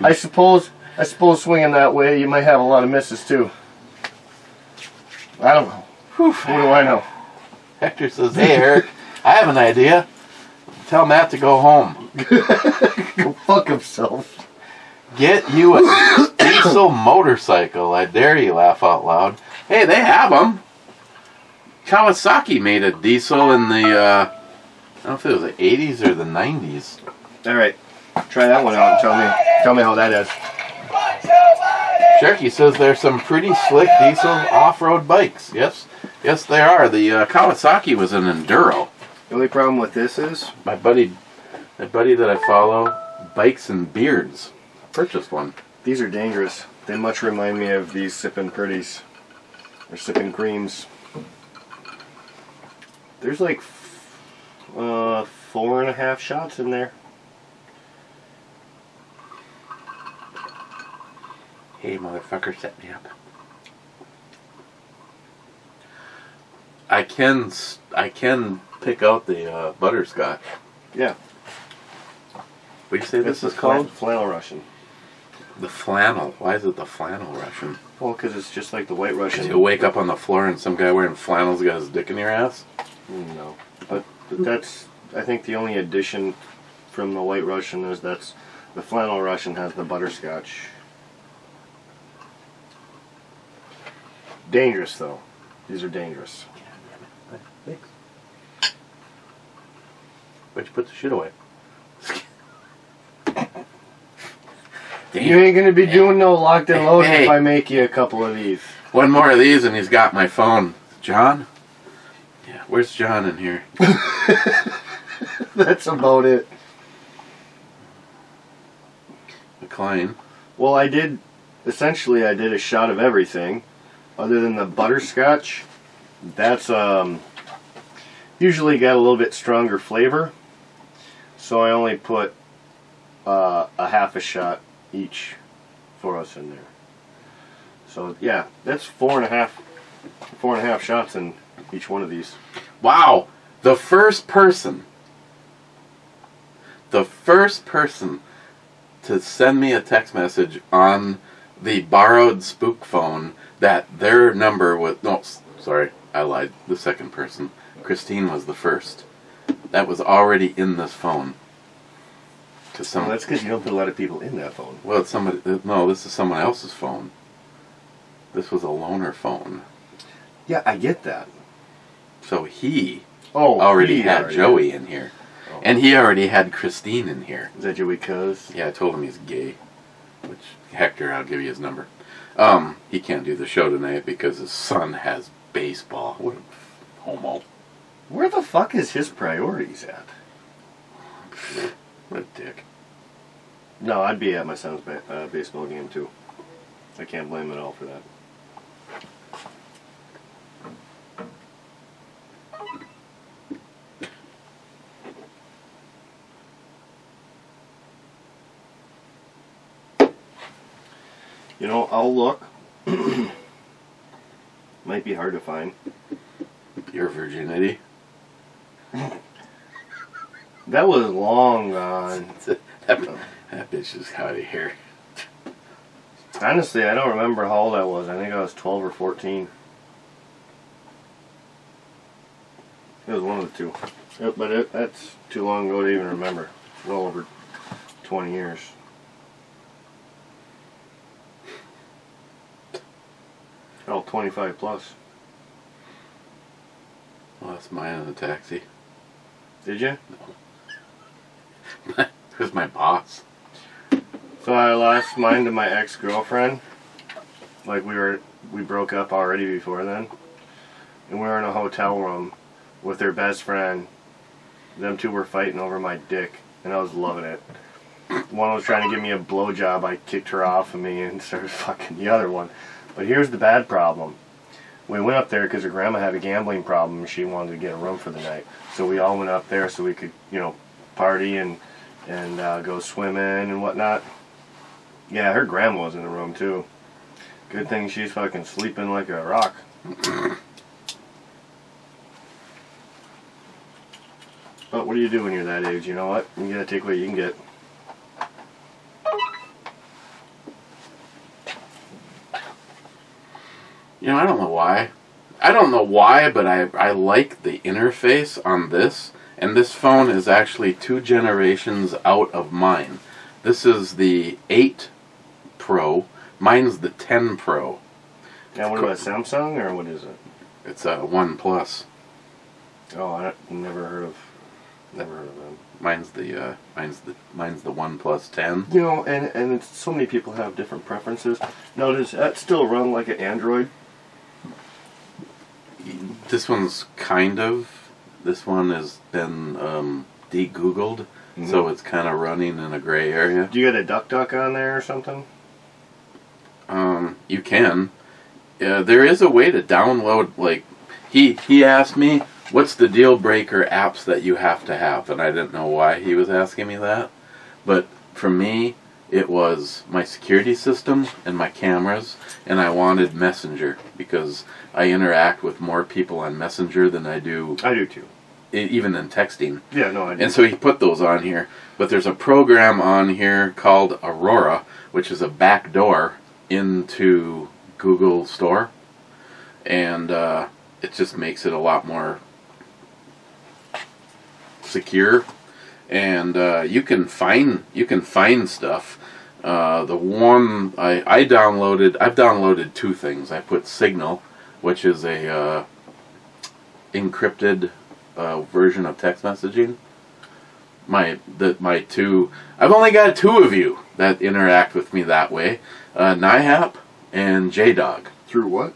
D: I suppose swinging that way, you might have a lot of misses too. I don't know. Whew, what do I know?
C: Hector says, hey Eric, I have an idea. Tell Matt to go home.
D: Go fuck himself.
C: Get you a diesel motorcycle. I dare you, laugh out loud. Hey, they have them. Kawasaki made a diesel in the, I don't know if it was the 80s or the 90s.
D: Alright, try that one out and tell me how that is.
C: Cherokee says there's some pretty slick diesel off-road bikes. Yes, they are. The Kawasaki was an Enduro.
D: The only problem with this is...
C: My buddy that I follow, Bikes and Beards, purchased one.
D: These are dangerous. They much remind me of these Sippin' Pretties. Or Sippin' Creams. There's like 4.5 shots in there.
C: Hey, motherfucker, set me up. I can pick out the butterscotch.
D: Yeah.
C: What do you say this is called?
D: Flannel Russian.
C: The flannel. Why is it the flannel Russian?
D: Well, because it's just like the White Russian.
C: You'll wake up on the floor and some guy wearing flannel's got his dick in your ass?
D: No. But that's, I think the only addition from the White Russian is that's the Flannel Russian has the butterscotch. Dangerous though. These are dangerous.
C: Thanks. Where'd you put the shit away?
D: You ain't gonna be doing no locked and loaded if I make you a couple of these.
C: One more of these and he's got my phone. John? Yeah, where's John in here?
D: That's about it.
C: McLean.
D: Well, essentially I did a shot of everything. Other than the butterscotch, that's usually got a little bit stronger flavor. So I only put a half a shot each for us in there. So yeah, that's 4.5 shots in each one of these.
C: Wow, the first person to send me a text message on the borrowed spook phone that their number was, no, sorry, I lied, the second person. Christine was the first. That was already in this phone.
D: Well, that's because you don't put a lot of people in that phone.
C: Well, it's somebody, no, this is someone else's phone. This was a loaner phone.
D: Yeah, I get that.
C: So he already had Joey in here.
D: Oh.
C: And he already had Christine in here.
D: Is that Joey Cuz?
C: Yeah, I told him he's gay. Which, Hector, I'll give you his number. He can't do the show tonight because his son has baseball. What a homo.
D: Where the fuck is his priorities at?
C: What a dick.
D: No, I'd be at my son's baseball game too. I can't blame him at all for that. You know, I'll look. Might be hard to find.
C: Your virginity?
D: That was long gone.
C: That bitch is out of here.
D: Honestly, I don't remember how old I was. I think I was 12 or 14. It was one of the two. But that's too long ago to even remember. Well over 20 years. Oh, 25 plus.
C: Well, that's mine in the taxi.
D: Did you?
C: No. Who's my boss?
D: So I lost mine to my ex-girlfriend. Like we broke up already before then. And we were in a hotel room with her best friend. Them two were fighting over my dick, and I was loving it. One was trying to give me a blowjob. I kicked her off of me and started fucking the other one. But here's the bad problem. We went up there because her grandma had a gambling problem and she wanted to get a room for the night. So we all went up there so we could, you know, party and go swimming and whatnot. Yeah, her grandma was in the room too. Good thing she's fucking sleeping like a rock. But what do you do when you're that age? You know what? You gotta take what you can get.
C: You know, I don't know why. I don't know why, but I like the interface on this. And this phone is actually 2 generations out of mine. This is the 8 Pro. Mine's the 10 Pro.
D: Now, what about Samsung, or what is it?
C: It's a OnePlus.
D: Oh, I never heard of them.
C: Mine's the OnePlus 10.
D: You know, and it's, so many people have different preferences. Now, does that still run like an Android?
C: This one's kind of. This one has been de-Googled, so it's kind of running in a gray area.
D: Do you get a DuckDuck on there or something?
C: You can. There is a way to download, like, he asked me, what's the deal breaker apps that you have to have? And I didn't know why he was asking me that. But for me, it was my security system and my cameras, and I wanted Messenger because I interact with more people on Messenger than I do.
D: I do too.
C: Even in texting.
D: Yeah, no, I do.
C: And so he put those on here. But there's a program on here called Aurora, which is a backdoor into Google Store. And it just makes it a lot more secure. And you can find stuff. The one I've downloaded 2 things. I put Signal, which is a encrypted version of text messaging. I've only got 2 of you that interact with me that way. NIHAP and JDog.
D: Through what?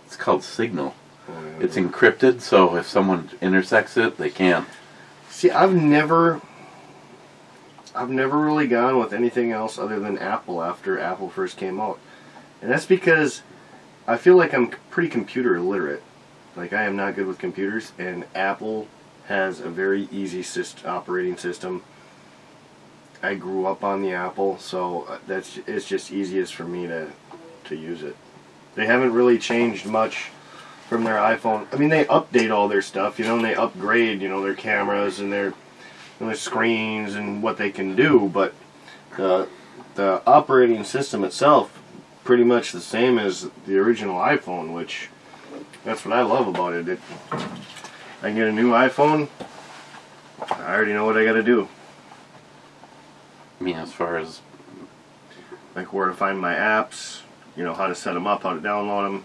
C: It's called Signal.
D: Oh, yeah,
C: It's encrypted, so if someone intersects it, they can't.
D: See, I've never really gone with anything else other than Apple after Apple first came out. And that's because I feel like I'm pretty computer illiterate. Like, I am not good with computers, and Apple has a very easy operating system. I grew up on the Apple, so it's just easiest for me to use it. They haven't really changed much from their iPhone. I mean, they update all their stuff, you know, and they upgrade, you know, their cameras and their screens and what they can do, but the operating system itself pretty much the same as the original iPhone, which that's what I love about it. I can get a new iPhone, I already know what I gotta do.
C: I mean, as far as
D: like where to find my apps, you know, how to set them up, how to download them,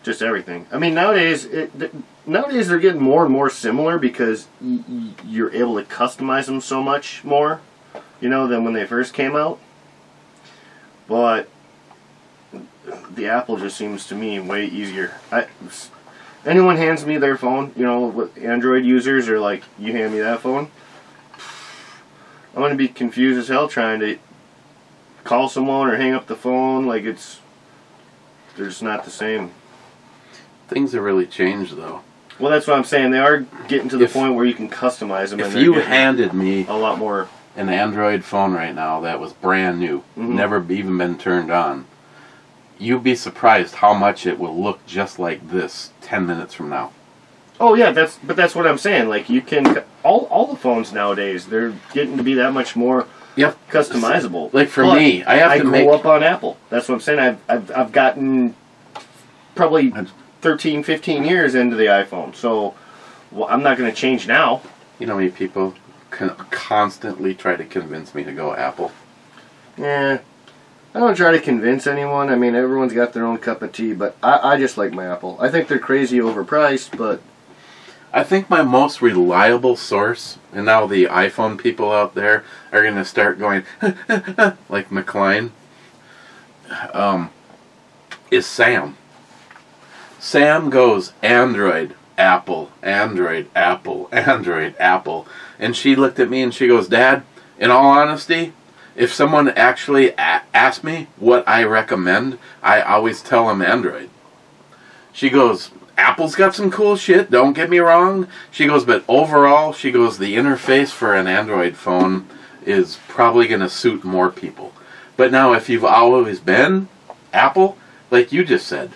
D: just everything. I mean, nowadays they're getting more and more similar because you're able to customize them so much more, you know, than when they first came out. But the Apple just seems to me way easier. Anyone hands me their phone, you know, what Android users are like, you hand me that phone, I'm going to be confused as hell trying to call someone or hang up the phone. Like, they're just not the same.
C: things have really changed, though.
D: Well, that's what I'm saying. They are getting to the point where you can customize them.
C: If you handed me
D: a lot more
C: an Android phone right now that was brand new, never even been turned on, you'd be surprised how much it will look just like this 10 minutes from now.
D: Oh yeah, that's what I'm saying. Like, you can all the phones nowadays, they're getting to be that much more customizable.
C: Like for me, I
D: grew up on Apple. That's what I'm saying. I've gotten probably 13, 15 years into the iPhone, so I'm not going to change now.
C: You know how many people constantly try to convince me to go Apple?
D: Yeah, I don't try to convince anyone. I mean, everyone's got their own cup of tea, but I just like my Apple. I think they're crazy overpriced, but
C: I think my most reliable source, and now the iPhone people out there are going to start going like McLean, is Sam. Sam goes Android, Apple, Android, Apple, Android, Apple. And she looked at me and she goes, Dad, in all honesty, if someone actually asks me what I recommend, I always tell them Android. She goes, Apple's got some cool shit, don't get me wrong. She goes, but overall, she goes, the interface for an Android phone is probably going to suit more people. But now, if you've always been Apple, like you just said,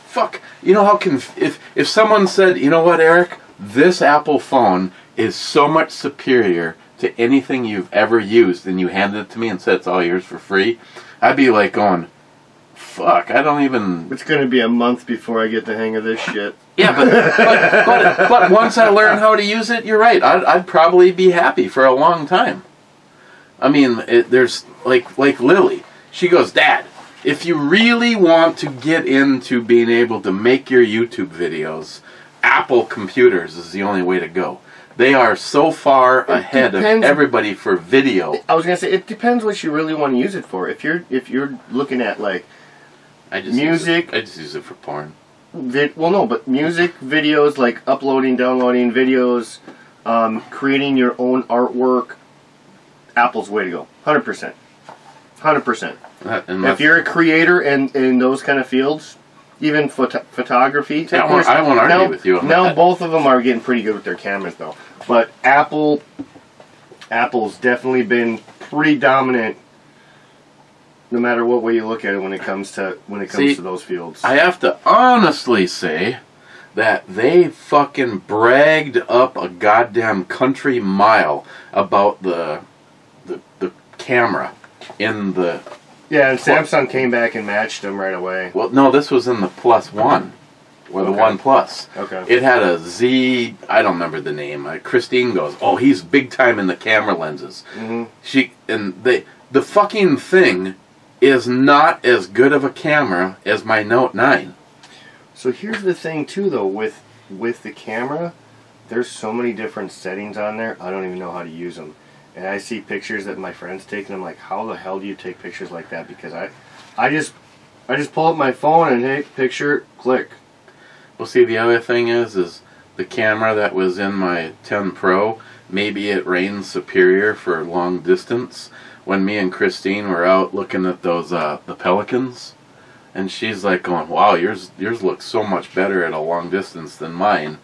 C: fuck, you know how if someone said, you know what, Eric, this Apple phone is so much superior to anything you've ever used, and you handed it to me and said it's all yours for free, I'd be like going, fuck, I don't even...
D: It's going to be a month before I get the hang of this shit.
C: Yeah, but once I learn how to use it, you're right, I'd probably be happy for a long time. I mean, there's, like Lily, she goes, Dad, if you really want to get into being able to make your YouTube videos, Apple computers is the only way to go. They are so far ahead of everybody for video.
D: I was going to say, it depends what you really want to use it for. If you're looking at, like, music...
C: I just use it for porn.
D: Well, no, but music, videos, like uploading, downloading videos, creating your own artwork, Apple's way to go. 100%. 100%. If you're a creator in those kind of fields, even photography...
C: Yeah, I won't argue with you on
D: now
C: that.
D: Both of them are getting pretty good with their cameras, though. But Apple's definitely been pretty dominant, no matter what way you look at it when it comes to those fields.
C: I have to honestly say that they fucking bragged up a goddamn country mile about the camera in the...
D: Yeah, and Samsung came back and matched them right away.
C: Well, no, this was in the Plus One, or the One Plus.
D: Okay.
C: It had a Z, I don't remember the name. Christine goes, oh, he's big time in the camera lenses. Mm-hmm. The fucking thing is not as good of a camera as my Note 9.
D: So here's the thing, too, though, with the camera, there's so many different settings on there, I don't even know how to use them. And I see pictures that my friends take, and I'm like, how the hell do you take pictures like that? Because I just pull up my phone and, hey, picture, click.
C: Well, see, the other thing is the camera that was in my 10 Pro, maybe it reigns superior for long distance. When me and Christine were out looking at those the Pelicans, and she's like going, wow, yours looks so much better at a long distance than mine.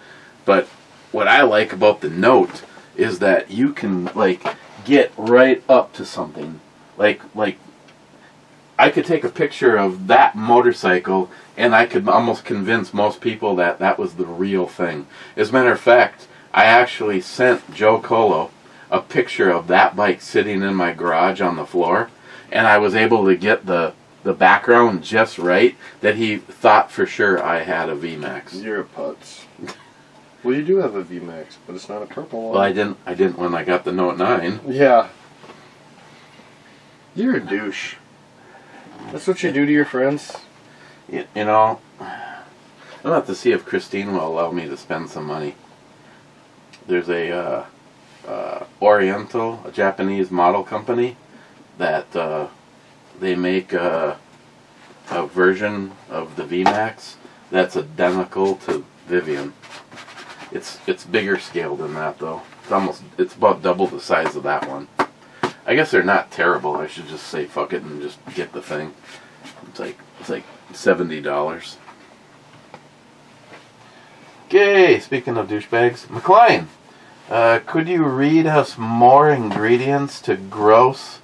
C: But what I like about the Note is that you can, like, get right up to something. Like I could take a picture of that motorcycle and I could almost convince most people that that was the real thing. As a matter of fact, I actually sent Joe Colo a picture of that bike sitting in my garage on the floor, and I was able to get the background just right that he thought for sure I had a VMAX.
D: You're a putz. Well, you do have a VMAX, but it's not a purple one.
C: Well, I didn't when I got the Note 9.
D: Yeah. You're a douche. That's what you do to your friends?
C: You know, I'll have to see if Christine will allow me to spend some money. There's a Oriental, a Japanese model company, that they make a version of the VMAX that's identical to Vivian. It's bigger scale than that, though. It's about double the size of that one. I guess they're not terrible. I should just say fuck it and just get the thing. It's like $70. Okay, speaking of douchebags, McLean, could you read us more ingredients to gross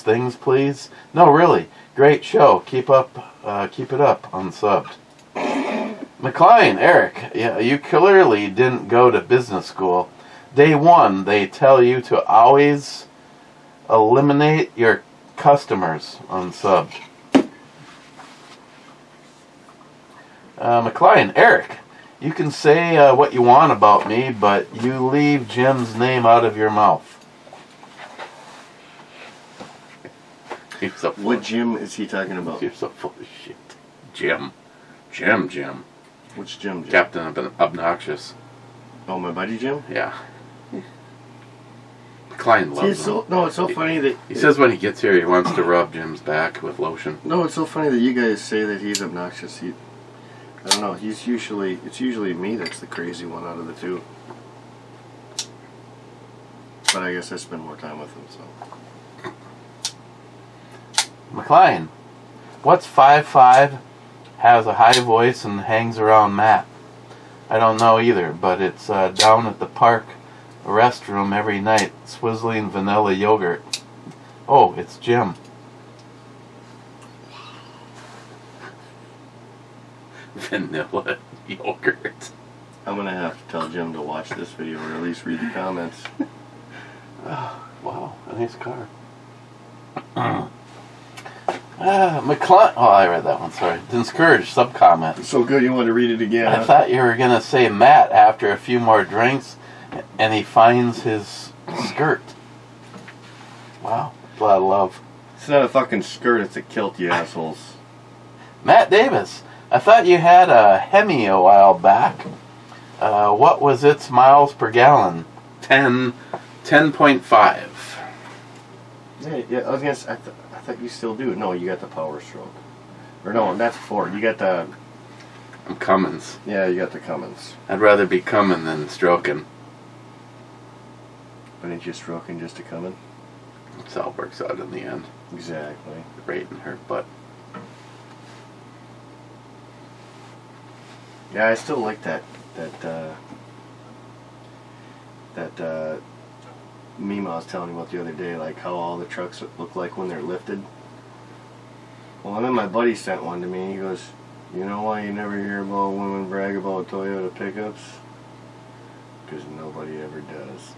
C: things, please? No, really. Great show. Keep it up, unsubbed. McLean, Eric, yeah, you clearly didn't go to business school. Day one, they tell you to always eliminate your customers, unsubbed. McLean, Eric, you can say what you want about me, but you leave Jim's name out of your mouth.
D: What Jim is he talking about?
C: You're so full of shit. Jim.
D: Which Jim?
C: Captain Obnoxious.
D: Oh, my buddy Jim?
C: Yeah. Klein loves him.
D: It's so funny that...
C: He says when he gets here he wants to rub Jim's back with lotion.
D: No, it's so funny that you guys say that he's obnoxious. I don't know, it's usually me that's the crazy one out of the two. But I guess I spend more time with him, so...
C: McLean, what's 5'5", has a high voice and hangs around Matt? I don't know either, but it's down at the park restroom every night, swizzling vanilla yogurt. Oh, it's Jim. Vanilla yogurt.
D: I'm going to have to tell Jim to watch this video or at least read the comments.
C: Oh, wow, a nice car. McClung. Oh, I read that one, sorry. Discouraged sub-comment.
D: So good you want to read it again.
C: I thought you were going to say Matt after a few more drinks and he finds his skirt. Wow, a lot of love.
D: It's not a fucking skirt, it's a kilt, you assholes.
C: Matt Davis, I thought you had a Hemi a while back. What was its miles per gallon? 10.5.
D: Yeah, I was gonna say, I thought you still do. No, you got the Power Stroke. Or no, that's Ford. You got the...
C: I'm Cummins.
D: Yeah, you got the Cummins.
C: I'd rather be coming than stroking.
D: But ain't you stroking just to come in?
C: It all works out in the end.
D: Exactly.
C: Right in her butt.
D: Yeah, I still like that meme I was telling you about the other day, like how all the trucks look like when they're lifted. Well, and then my buddy sent one to me. He goes, "You know why you never hear about women brag about Toyota pickups? Because nobody ever does."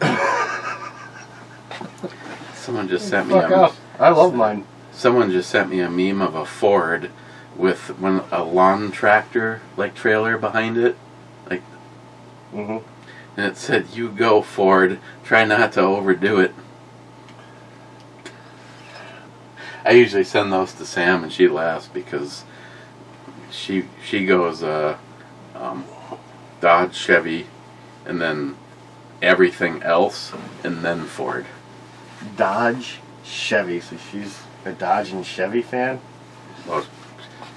C: Someone just sent me
D: Fuck off. I love mine.
C: Someone just sent me a meme of a Ford with a lawn tractor like trailer behind it, like.
D: Mm-hmm.
C: And it said, "You go, Ford. Try not to overdo it." I usually send those to Sam, and she laughs because she goes Dodge, Chevy, and then everything else, and then Ford.
D: Dodge, Chevy. So she's a Dodge and Chevy fan?
C: Well,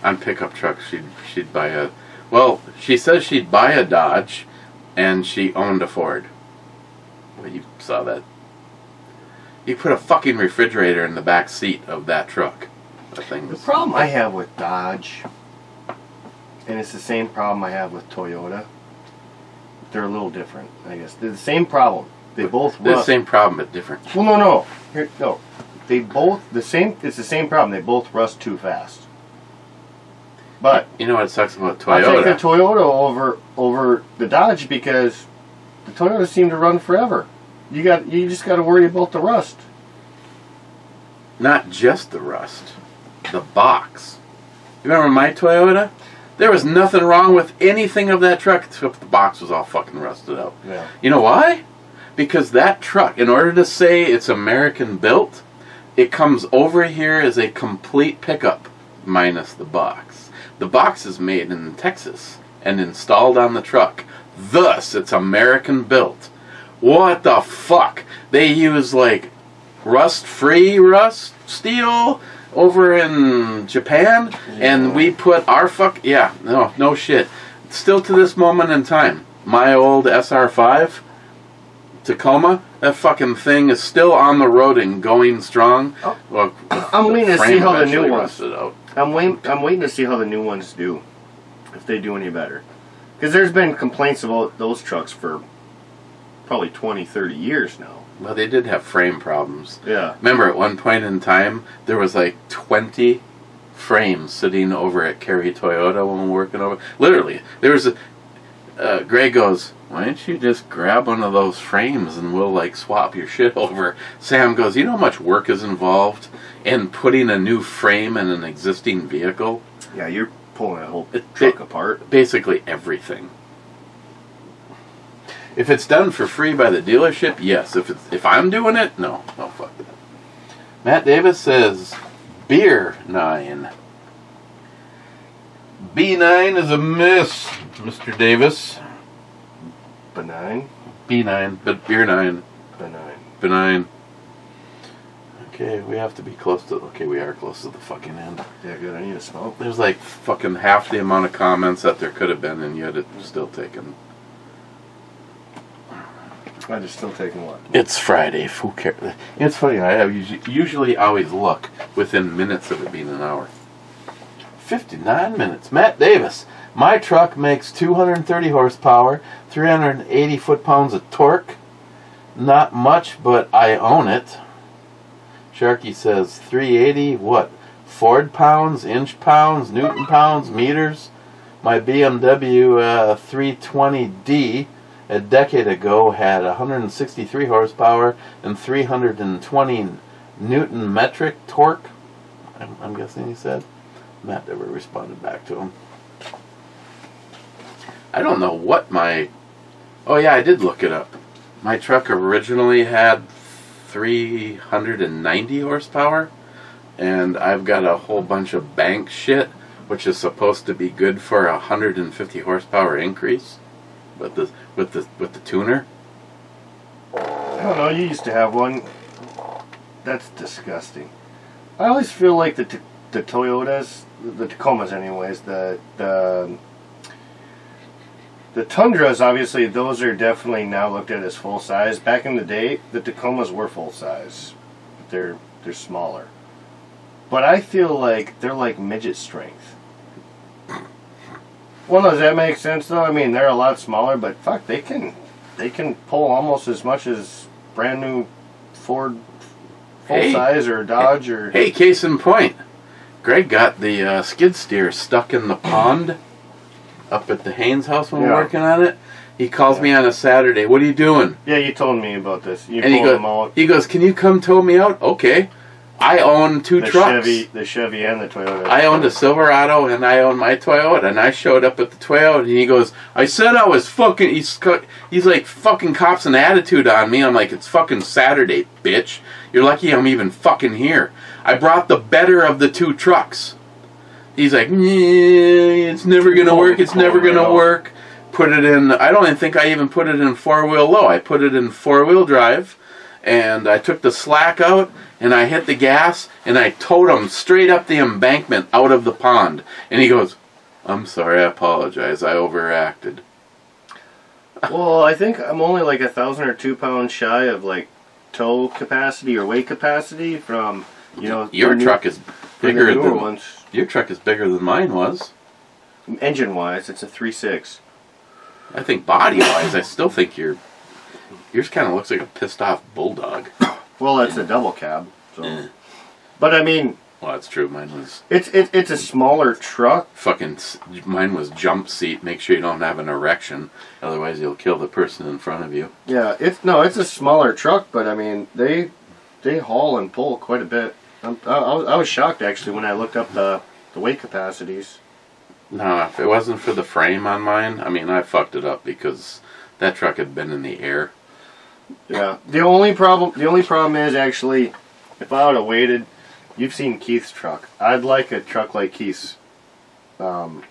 C: on pickup trucks, she'd buy a... Well, she says she'd buy a Dodge, and she owned a Ford. Well, you saw that. You put a fucking refrigerator in the back seat of that truck. That thing was...
D: The problem I have with Dodge, and it's the same problem I have with Toyota, they're a little different, I guess. They're the same problem. They both rust.
C: They're the same problem, but different.
D: Well, no. No. They both, it's the same problem. They both rust too fast. But
C: you know what sucks about Toyota?
D: I'll take the Toyota over the Dodge because the Toyota seem to run forever. You just got to worry about the rust.
C: Not just the rust, the box. You remember my Toyota? There was nothing wrong with anything of that truck except the box was all fucking rusted out.
D: Yeah.
C: You know why? Because that truck, in order to say it's American built, it comes over here as a complete pickup minus the box. The box is made in Texas and installed on the truck. Thus, it's American built. What the fuck? They use like rust-free rust steel over in Japan, and we put our no shit. Still to this moment in time, my old SR5 Tacoma, that fucking thing is still on the road and going strong.
D: Oh,
C: well,
D: I'm waiting to see how the new ones.
C: Out.
D: I'm waiting to see how the new ones do, if they do any better. Because there's been complaints about those trucks for probably 20, 30 years now.
C: Well, they did have frame problems.
D: Yeah.
C: Remember, at one point in time, there was like 20 frames sitting over at Kerry Toyota when we were working over. Literally, there was a... Greg goes, "Why don't you just grab one of those frames and we'll like swap your shit over?" Sam goes, "You know how much work is involved in putting a new frame in an existing vehicle?"
D: Yeah, you're pulling a whole truck apart.
C: Basically everything. If it's done for free by the dealership, yes. If I'm doing it, no. Oh, fuck that. Matt Davis says, Beer 9. B9 is a miss, Mr. Davis.
D: Benign?
C: B9, but beer 9.
D: Benign.
C: Benign. Okay, we have to be close to... Okay, we are close to the fucking end.
D: Yeah, good. I need a smoke.
C: There's like fucking half the amount of comments that there could have been, and yet it's still taken.
D: I'm just still taking what?
C: It's Friday. Who cares? It's funny. I usually always look within minutes of it being an hour. 59 minutes. Matt Davis. My truck makes 230 horsepower, 380 foot-pounds of torque. Not much, but I own it. Sharky says 380, what? Ford pounds, inch pounds, Newton pounds, meters. My BMW 320D a decade ago had 163 horsepower and 320 Newton metric torque. I'm guessing he said. Matt never responded back to him. I don't know what my... Oh yeah, I did look it up. My truck originally had 390 horsepower, and I've got a whole bunch of bank shit, which is supposed to be good for a 150 horsepower increase with the tuner.
D: I don't know. You used to have one. That's disgusting. I always feel like the Toyotas, the Tacomas, anyways, the Tundras, obviously, those are definitely now looked at as full size. Back in the day, the Tacomas were full size. But they're smaller. But I feel like they're like midget strength. Well, does that make sense though? I mean, they're a lot smaller, but fuck, they can pull almost as much as brand new Ford full size or Dodge or.
C: Hey, case in point, Greg got the skid steer stuck in the pond up at the Haynes house when we were working on it. He calls me on a Saturday. What are you doing?
D: Yeah, you told me about this. You
C: and
D: pulled them out.
C: He goes, can you come tow me out? Okay. I own two trucks.
D: The Chevy and the Toyota.
C: I owned a Silverado and I owned my Toyota, and I showed up at the Toyota and he goes, I said I was fucking... He's like fucking cops an attitude on me. I'm like, it's fucking Saturday, bitch. You're lucky I'm even fucking here. I brought the better of the two trucks. He's like, it's never going to work, it's never going to work. Put it in, I don't even think I even put it in four-wheel low. I put it in four-wheel drive, and I took the slack out, and I hit the gas, and I towed him straight up the embankment out of the pond. And he goes, I'm sorry, I apologize, I overreacted.
D: Well, I think I'm only like 1,000 or 2 pounds shy of like tow capacity or weight capacity from, you know...
C: Your truck is bigger than...
D: ones.
C: Your truck is bigger than mine was.
D: Engine-wise, it's a 3.6.
C: I think body-wise, I still think yours kind of looks like a pissed-off bulldog.
D: Well, that's a double cab. So. But I mean...
C: Well, that's true. Mine was...
D: It's a smaller truck.
C: Fucking... Mine was jump seat. Make sure you don't have an erection. Otherwise, you'll kill the person in front of you.
D: Yeah, it's a smaller truck, but I mean, they haul and pull quite a bit. I was shocked, actually, when I looked up the weight capacities.
C: No, if it wasn't for the frame on mine, I mean, I fucked it up because that truck had been in the air.
D: Yeah. The only problem is, actually, if I would have waited, you've seen Keith's truck. I'd like a truck like Keith's. But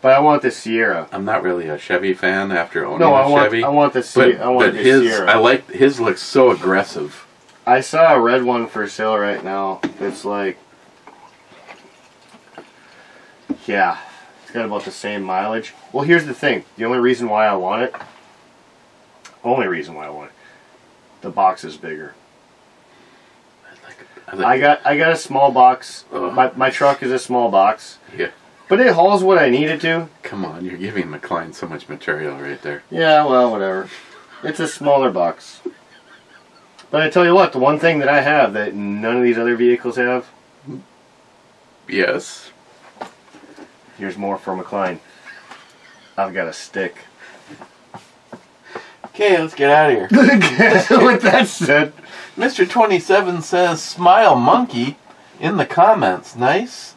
D: I want the Sierra.
C: I'm not really a Chevy fan after owning a Chevy.
D: I want the Sierra.
C: But I like his looks so aggressive.
D: I saw a red one for sale right now. It's like, yeah, it's got about the same mileage. Well, here's the thing. The only reason why I want it, the box is bigger. I got a small box. My truck is a small box.
C: Yeah.
D: But it hauls what I need it to.
C: Come on, you're giving McLean so much material right there.
D: Yeah, well, whatever. It's a smaller box. But I tell you what, the one thing that I have that none of these other vehicles have.
C: Yes.
D: Here's more for McLean. I've got a stick.
C: Okay, let's get out of here.
D: With that said,
C: Mr. 27 says, smile monkey in the comments. Nice.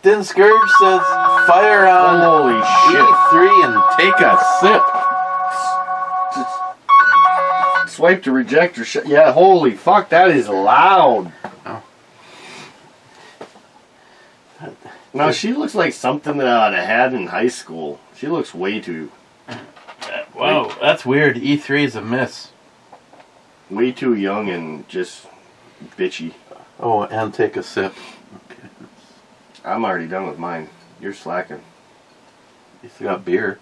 C: Din Scourge says, fire on
D: holy shit.
C: E3 and take a sip.
D: Swipe to reject or shut. Yeah, holy fuck, that is loud.
C: Oh.
D: Now she looks like something that I'd have had in high school. She looks way too...
C: Wow, that's weird. E3 is a miss.
D: Way too young and just bitchy.
C: Oh, and take a sip. Okay.
D: I'm already done with mine. You're slacking.
C: You still got beer.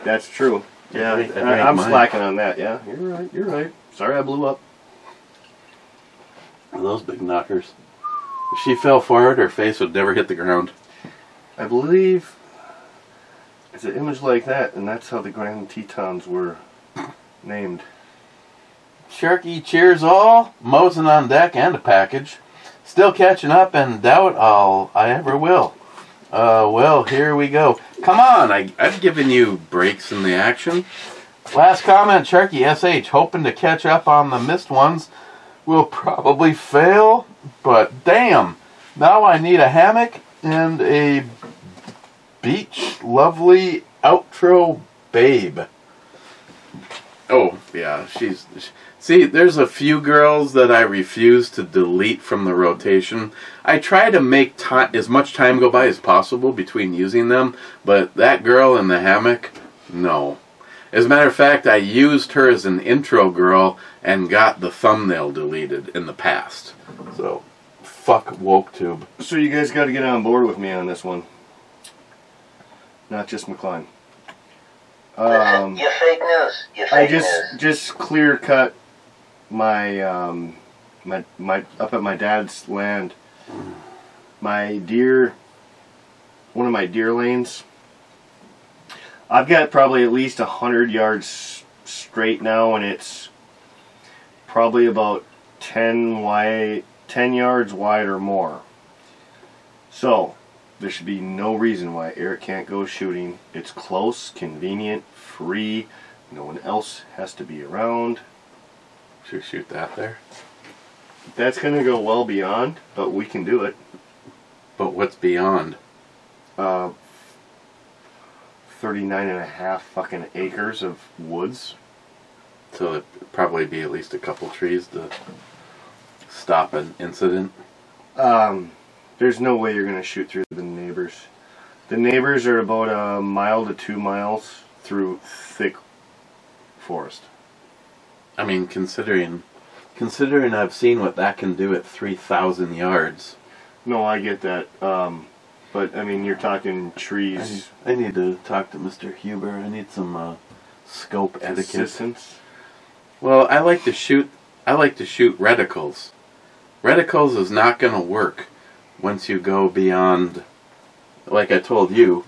D: That's true. Yeah, I'm slacking on that. Yeah, you're right. You're right. Sorry I blew up.
C: Those big knockers. If she fell forward, her face would never hit the ground.
D: I believe it's an image like that, and that's how the Grand Tetons were named.
C: Sharky, cheers all. Mosing on deck and a package. Still catching up and doubt I ever will. Well, here we go. Come on, I've given you breaks in the action. Last comment, Sharky SH, hoping to catch up on the missed ones. Will probably fail, but damn, now I need a hammock and a beach lovely outro babe. Oh, yeah, see, there's a few girls that I refuse to delete from the rotation. I try to make as much time go by as possible between using them, but that girl in the hammock, no. As a matter of fact, I used her as an intro girl and got the thumbnail deleted in the past. So, fuck WokeTube.
D: So you guys got to get on board with me on this one. Not just McCline.
A: You fake news. You fake news.
D: I just clear cut my my up at my dad's land. My one of my deer lanes. I've got probably at least 100 yards straight now, and it's probably about 10 yards wide or more. So there should be no reason why Eric can't go shooting. It's close, convenient, free. No one else has to be around.
C: Should we shoot that there?
D: That's going to go well beyond, but we can do it.
C: But what's beyond?
D: 39.5 fucking acres of woods.
C: So it'd probably be at least a couple trees to stop an incident.
D: There's no way you're going to shoot through the neighbors. The neighbors are about 1 mile to 2 miles through thick forest.
C: I mean, considering I've seen what that can do at 3,000 yards.
D: No, I get that. But, I mean, you're talking trees.
C: I need to talk to Mr. Huber. I need some scope etiquette.
D: Assistance.
C: Well, I like to shoot reticles. Reticles is not going to work once you go beyond, like I told you,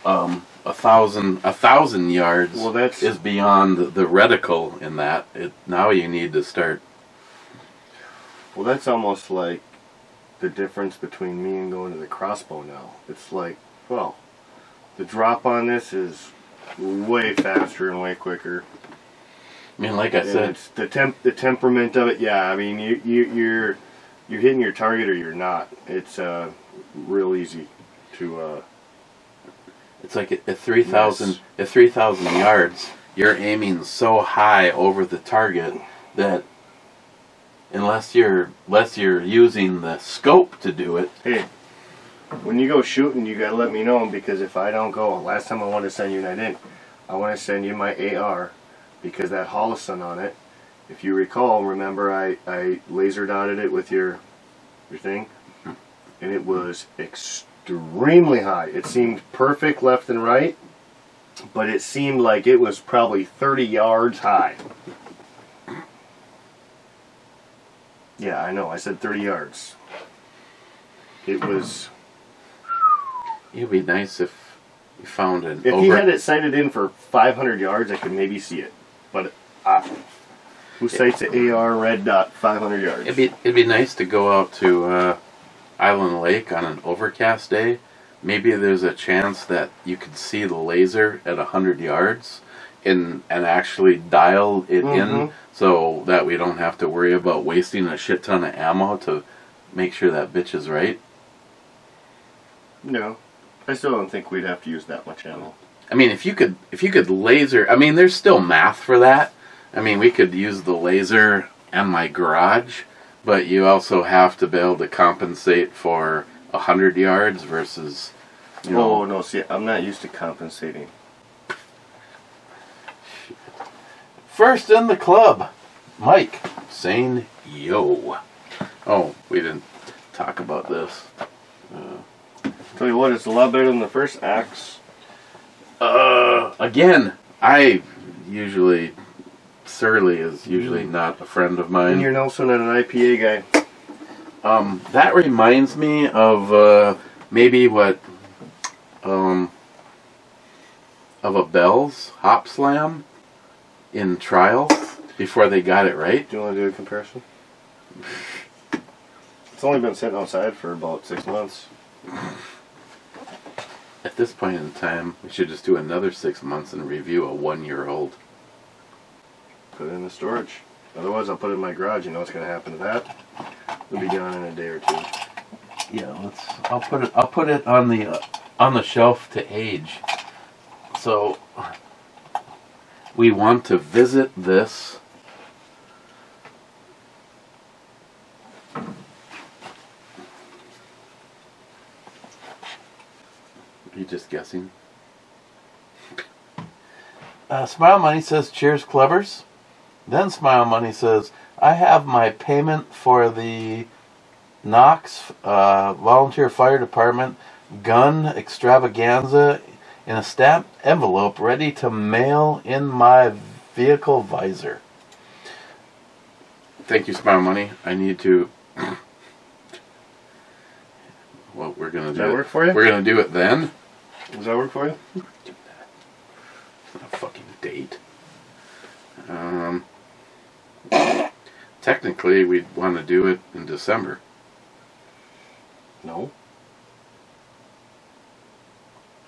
C: 1,000 yards.
D: Well, that's
C: is beyond the reticle in that. Now you need to start.
D: Well, that's almost like the difference between me and going to the crossbow now. It's like, well, the drop on this is way faster and way quicker.
C: I mean, like I said,
D: it's the temperament of it. Yeah, I mean, you're hitting your target or you're not. It's real easy to.
C: It's like at 3,000 yards, you're aiming so high over the target that unless you're using the scope to do it.
D: Hey, when you go shooting, you gotta let me know, because if I don't go, last time I wanted to send you, and I didn't. I want to send you my AR, because that Holosun on it. If you recall, remember I laser dotted it with your thing, and it was extremely high. It seemed perfect left and right, but it seemed like it was probably 30 yards high. Yeah, I know. I said 30 yards. It was.
C: It'd be nice if you found an.
D: If he had it sighted in for 500 yards, I could maybe see it. But who sights an AR red dot 500 yards?
C: It'd be nice to go out to Island Lake on an overcast day. Maybe there's a chance that you could see the laser at 100 yards and actually dial it in, so that we don't have to worry about wasting a shit ton of ammo to make sure that bitch is right.
D: No, I still don't think we'd have to use that much ammo.
C: I mean, if you could laser, I mean, there's still math for that. I mean, we could use the laser in my garage, but you also have to be able to compensate for 100 yards versus, you know.
D: Oh, no, see, I'm not used to compensating.
C: First in the club, Mike saying yo. Oh, we didn't talk about this.
D: Tell you what, it's a lot better than the first axe.
C: Again, Surly is usually not a friend of mine.
D: And you're also not an IPA guy.
C: That reminds me of maybe what of a Bell's Hop Slam in trial before they got it right.
D: Do you want to do a comparison? It's only been sitting outside for about 6 months.
C: At this point in time, we should just do another 6 months and review a 1-year-old.
D: Put it in the storage. Otherwise, I'll put it in my garage. You know what's going to happen to that? It'll be gone in a day or two.
C: Yeah, I'll put it on the shelf to age. So we want to visit this. Are you just guessing? Smile Money says, cheers, Clevers. Then Smile Money says, I have my payment for the Knox Volunteer Fire Department gun extravaganza in a stamped envelope ready to mail in my vehicle visor. Thank you, Smile Money. I need to... Well, we're going to do it.
D: Does that work for you?
C: We're going to do it then.
D: Does that work for you?
C: It's not a fucking date. Technically, we'd want to do it in December.
D: No.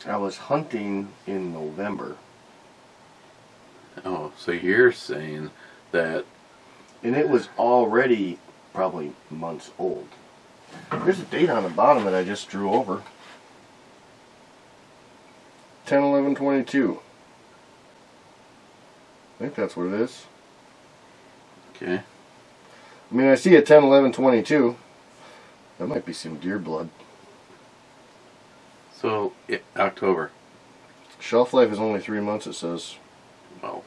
D: I was hunting in November.
C: Oh, so you're saying that...
D: And it was already probably months old. There's a date on the bottom that I just drew over. 10/11/22. I think that's what it is.
C: Okay.
D: I mean, I see a 10/11/22. That might be some deer blood.
C: So, October.
D: Shelf life is only 3 months, it says.
C: Well,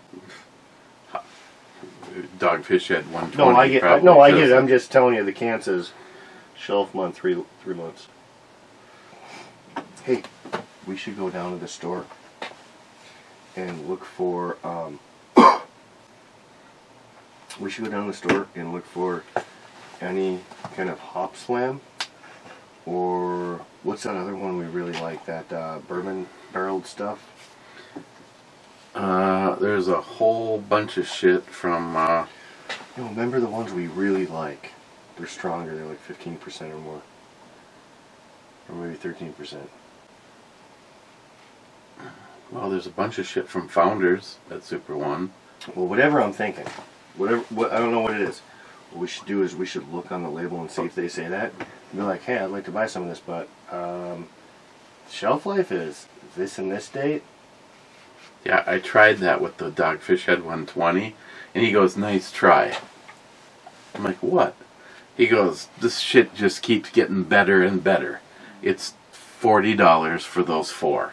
C: Dogfish had 120.
D: No, I get it. I'm just telling you, the can says shelf month 3 months. Hey, we should go down to the store and look for we should go down to the store and look for any kind of hop slam, or what's that other one we really like, that bourbon barreled stuff.
C: There's a whole bunch of shit from
D: You know, remember the ones we really like? They're stronger, they're like 15% or more, or maybe 13%.
C: well, there's a bunch of shit from Founders at Super One.
D: Well, whatever I'm thinking, I don't know what it is. What we should do is we should look on the label and see if they say that. And be like, hey, I'd like to buy some of this, but shelf life is this and this date.
C: Yeah, I tried that with the Dogfish Head 120, and he goes, nice try. I'm like, what? He goes, this shit just keeps getting better and better. It's $40 for those 4.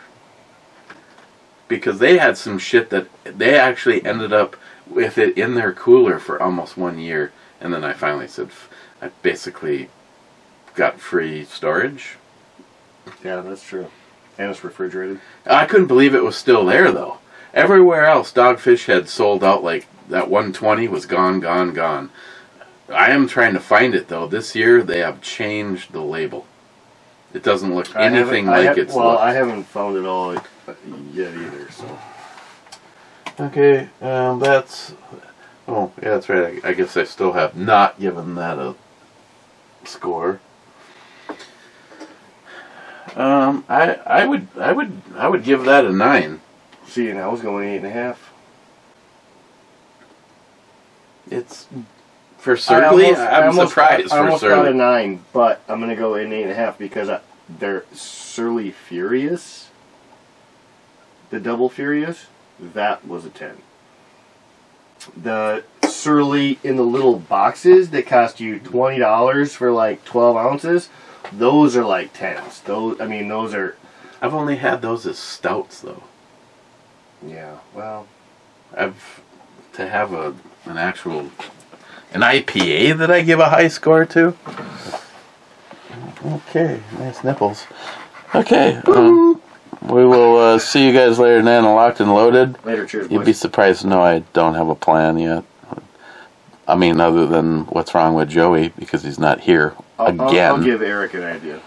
C: Because they had some shit that they actually ended up with it in their cooler for almost 1 year, and then I finally said, I basically got free storage.
D: Yeah, that's true. And it's refrigerated.
C: I couldn't believe it was still there, though. Everywhere else, Dogfish had sold out. Like, that 120 was gone, gone, gone. I am trying to find it, though. This year, they have changed the label. It doesn't look anything like it's
D: well,
C: looked.
D: I haven't found it all yet either, so.
C: Okay, that's... Oh, yeah, that's right. I guess I still have not given that a score. I would give that a 9.
D: See, and I was going 8.5.
C: It's for Surly. I'm surprised
D: I
C: for
D: almost got
C: Surly.
D: a 9, but I'm gonna go 8.5 because they're Surly Furious. The Double Furious, that was a 10. The Surly in the little boxes that cost you $20 for like 12 ounces. Those are like 10s. Those are...
C: I've only had those as stouts, though.
D: Yeah, well...
C: To have an IPA that I give a high score to? Okay, nice nipples. Okay, we will see you guys later, then, locked and loaded.
D: Later, cheers,
C: You'd be surprised to know I don't have a plan yet. I mean, other than what's wrong with Joey, because he's not here again.
D: I'll give Eric an idea.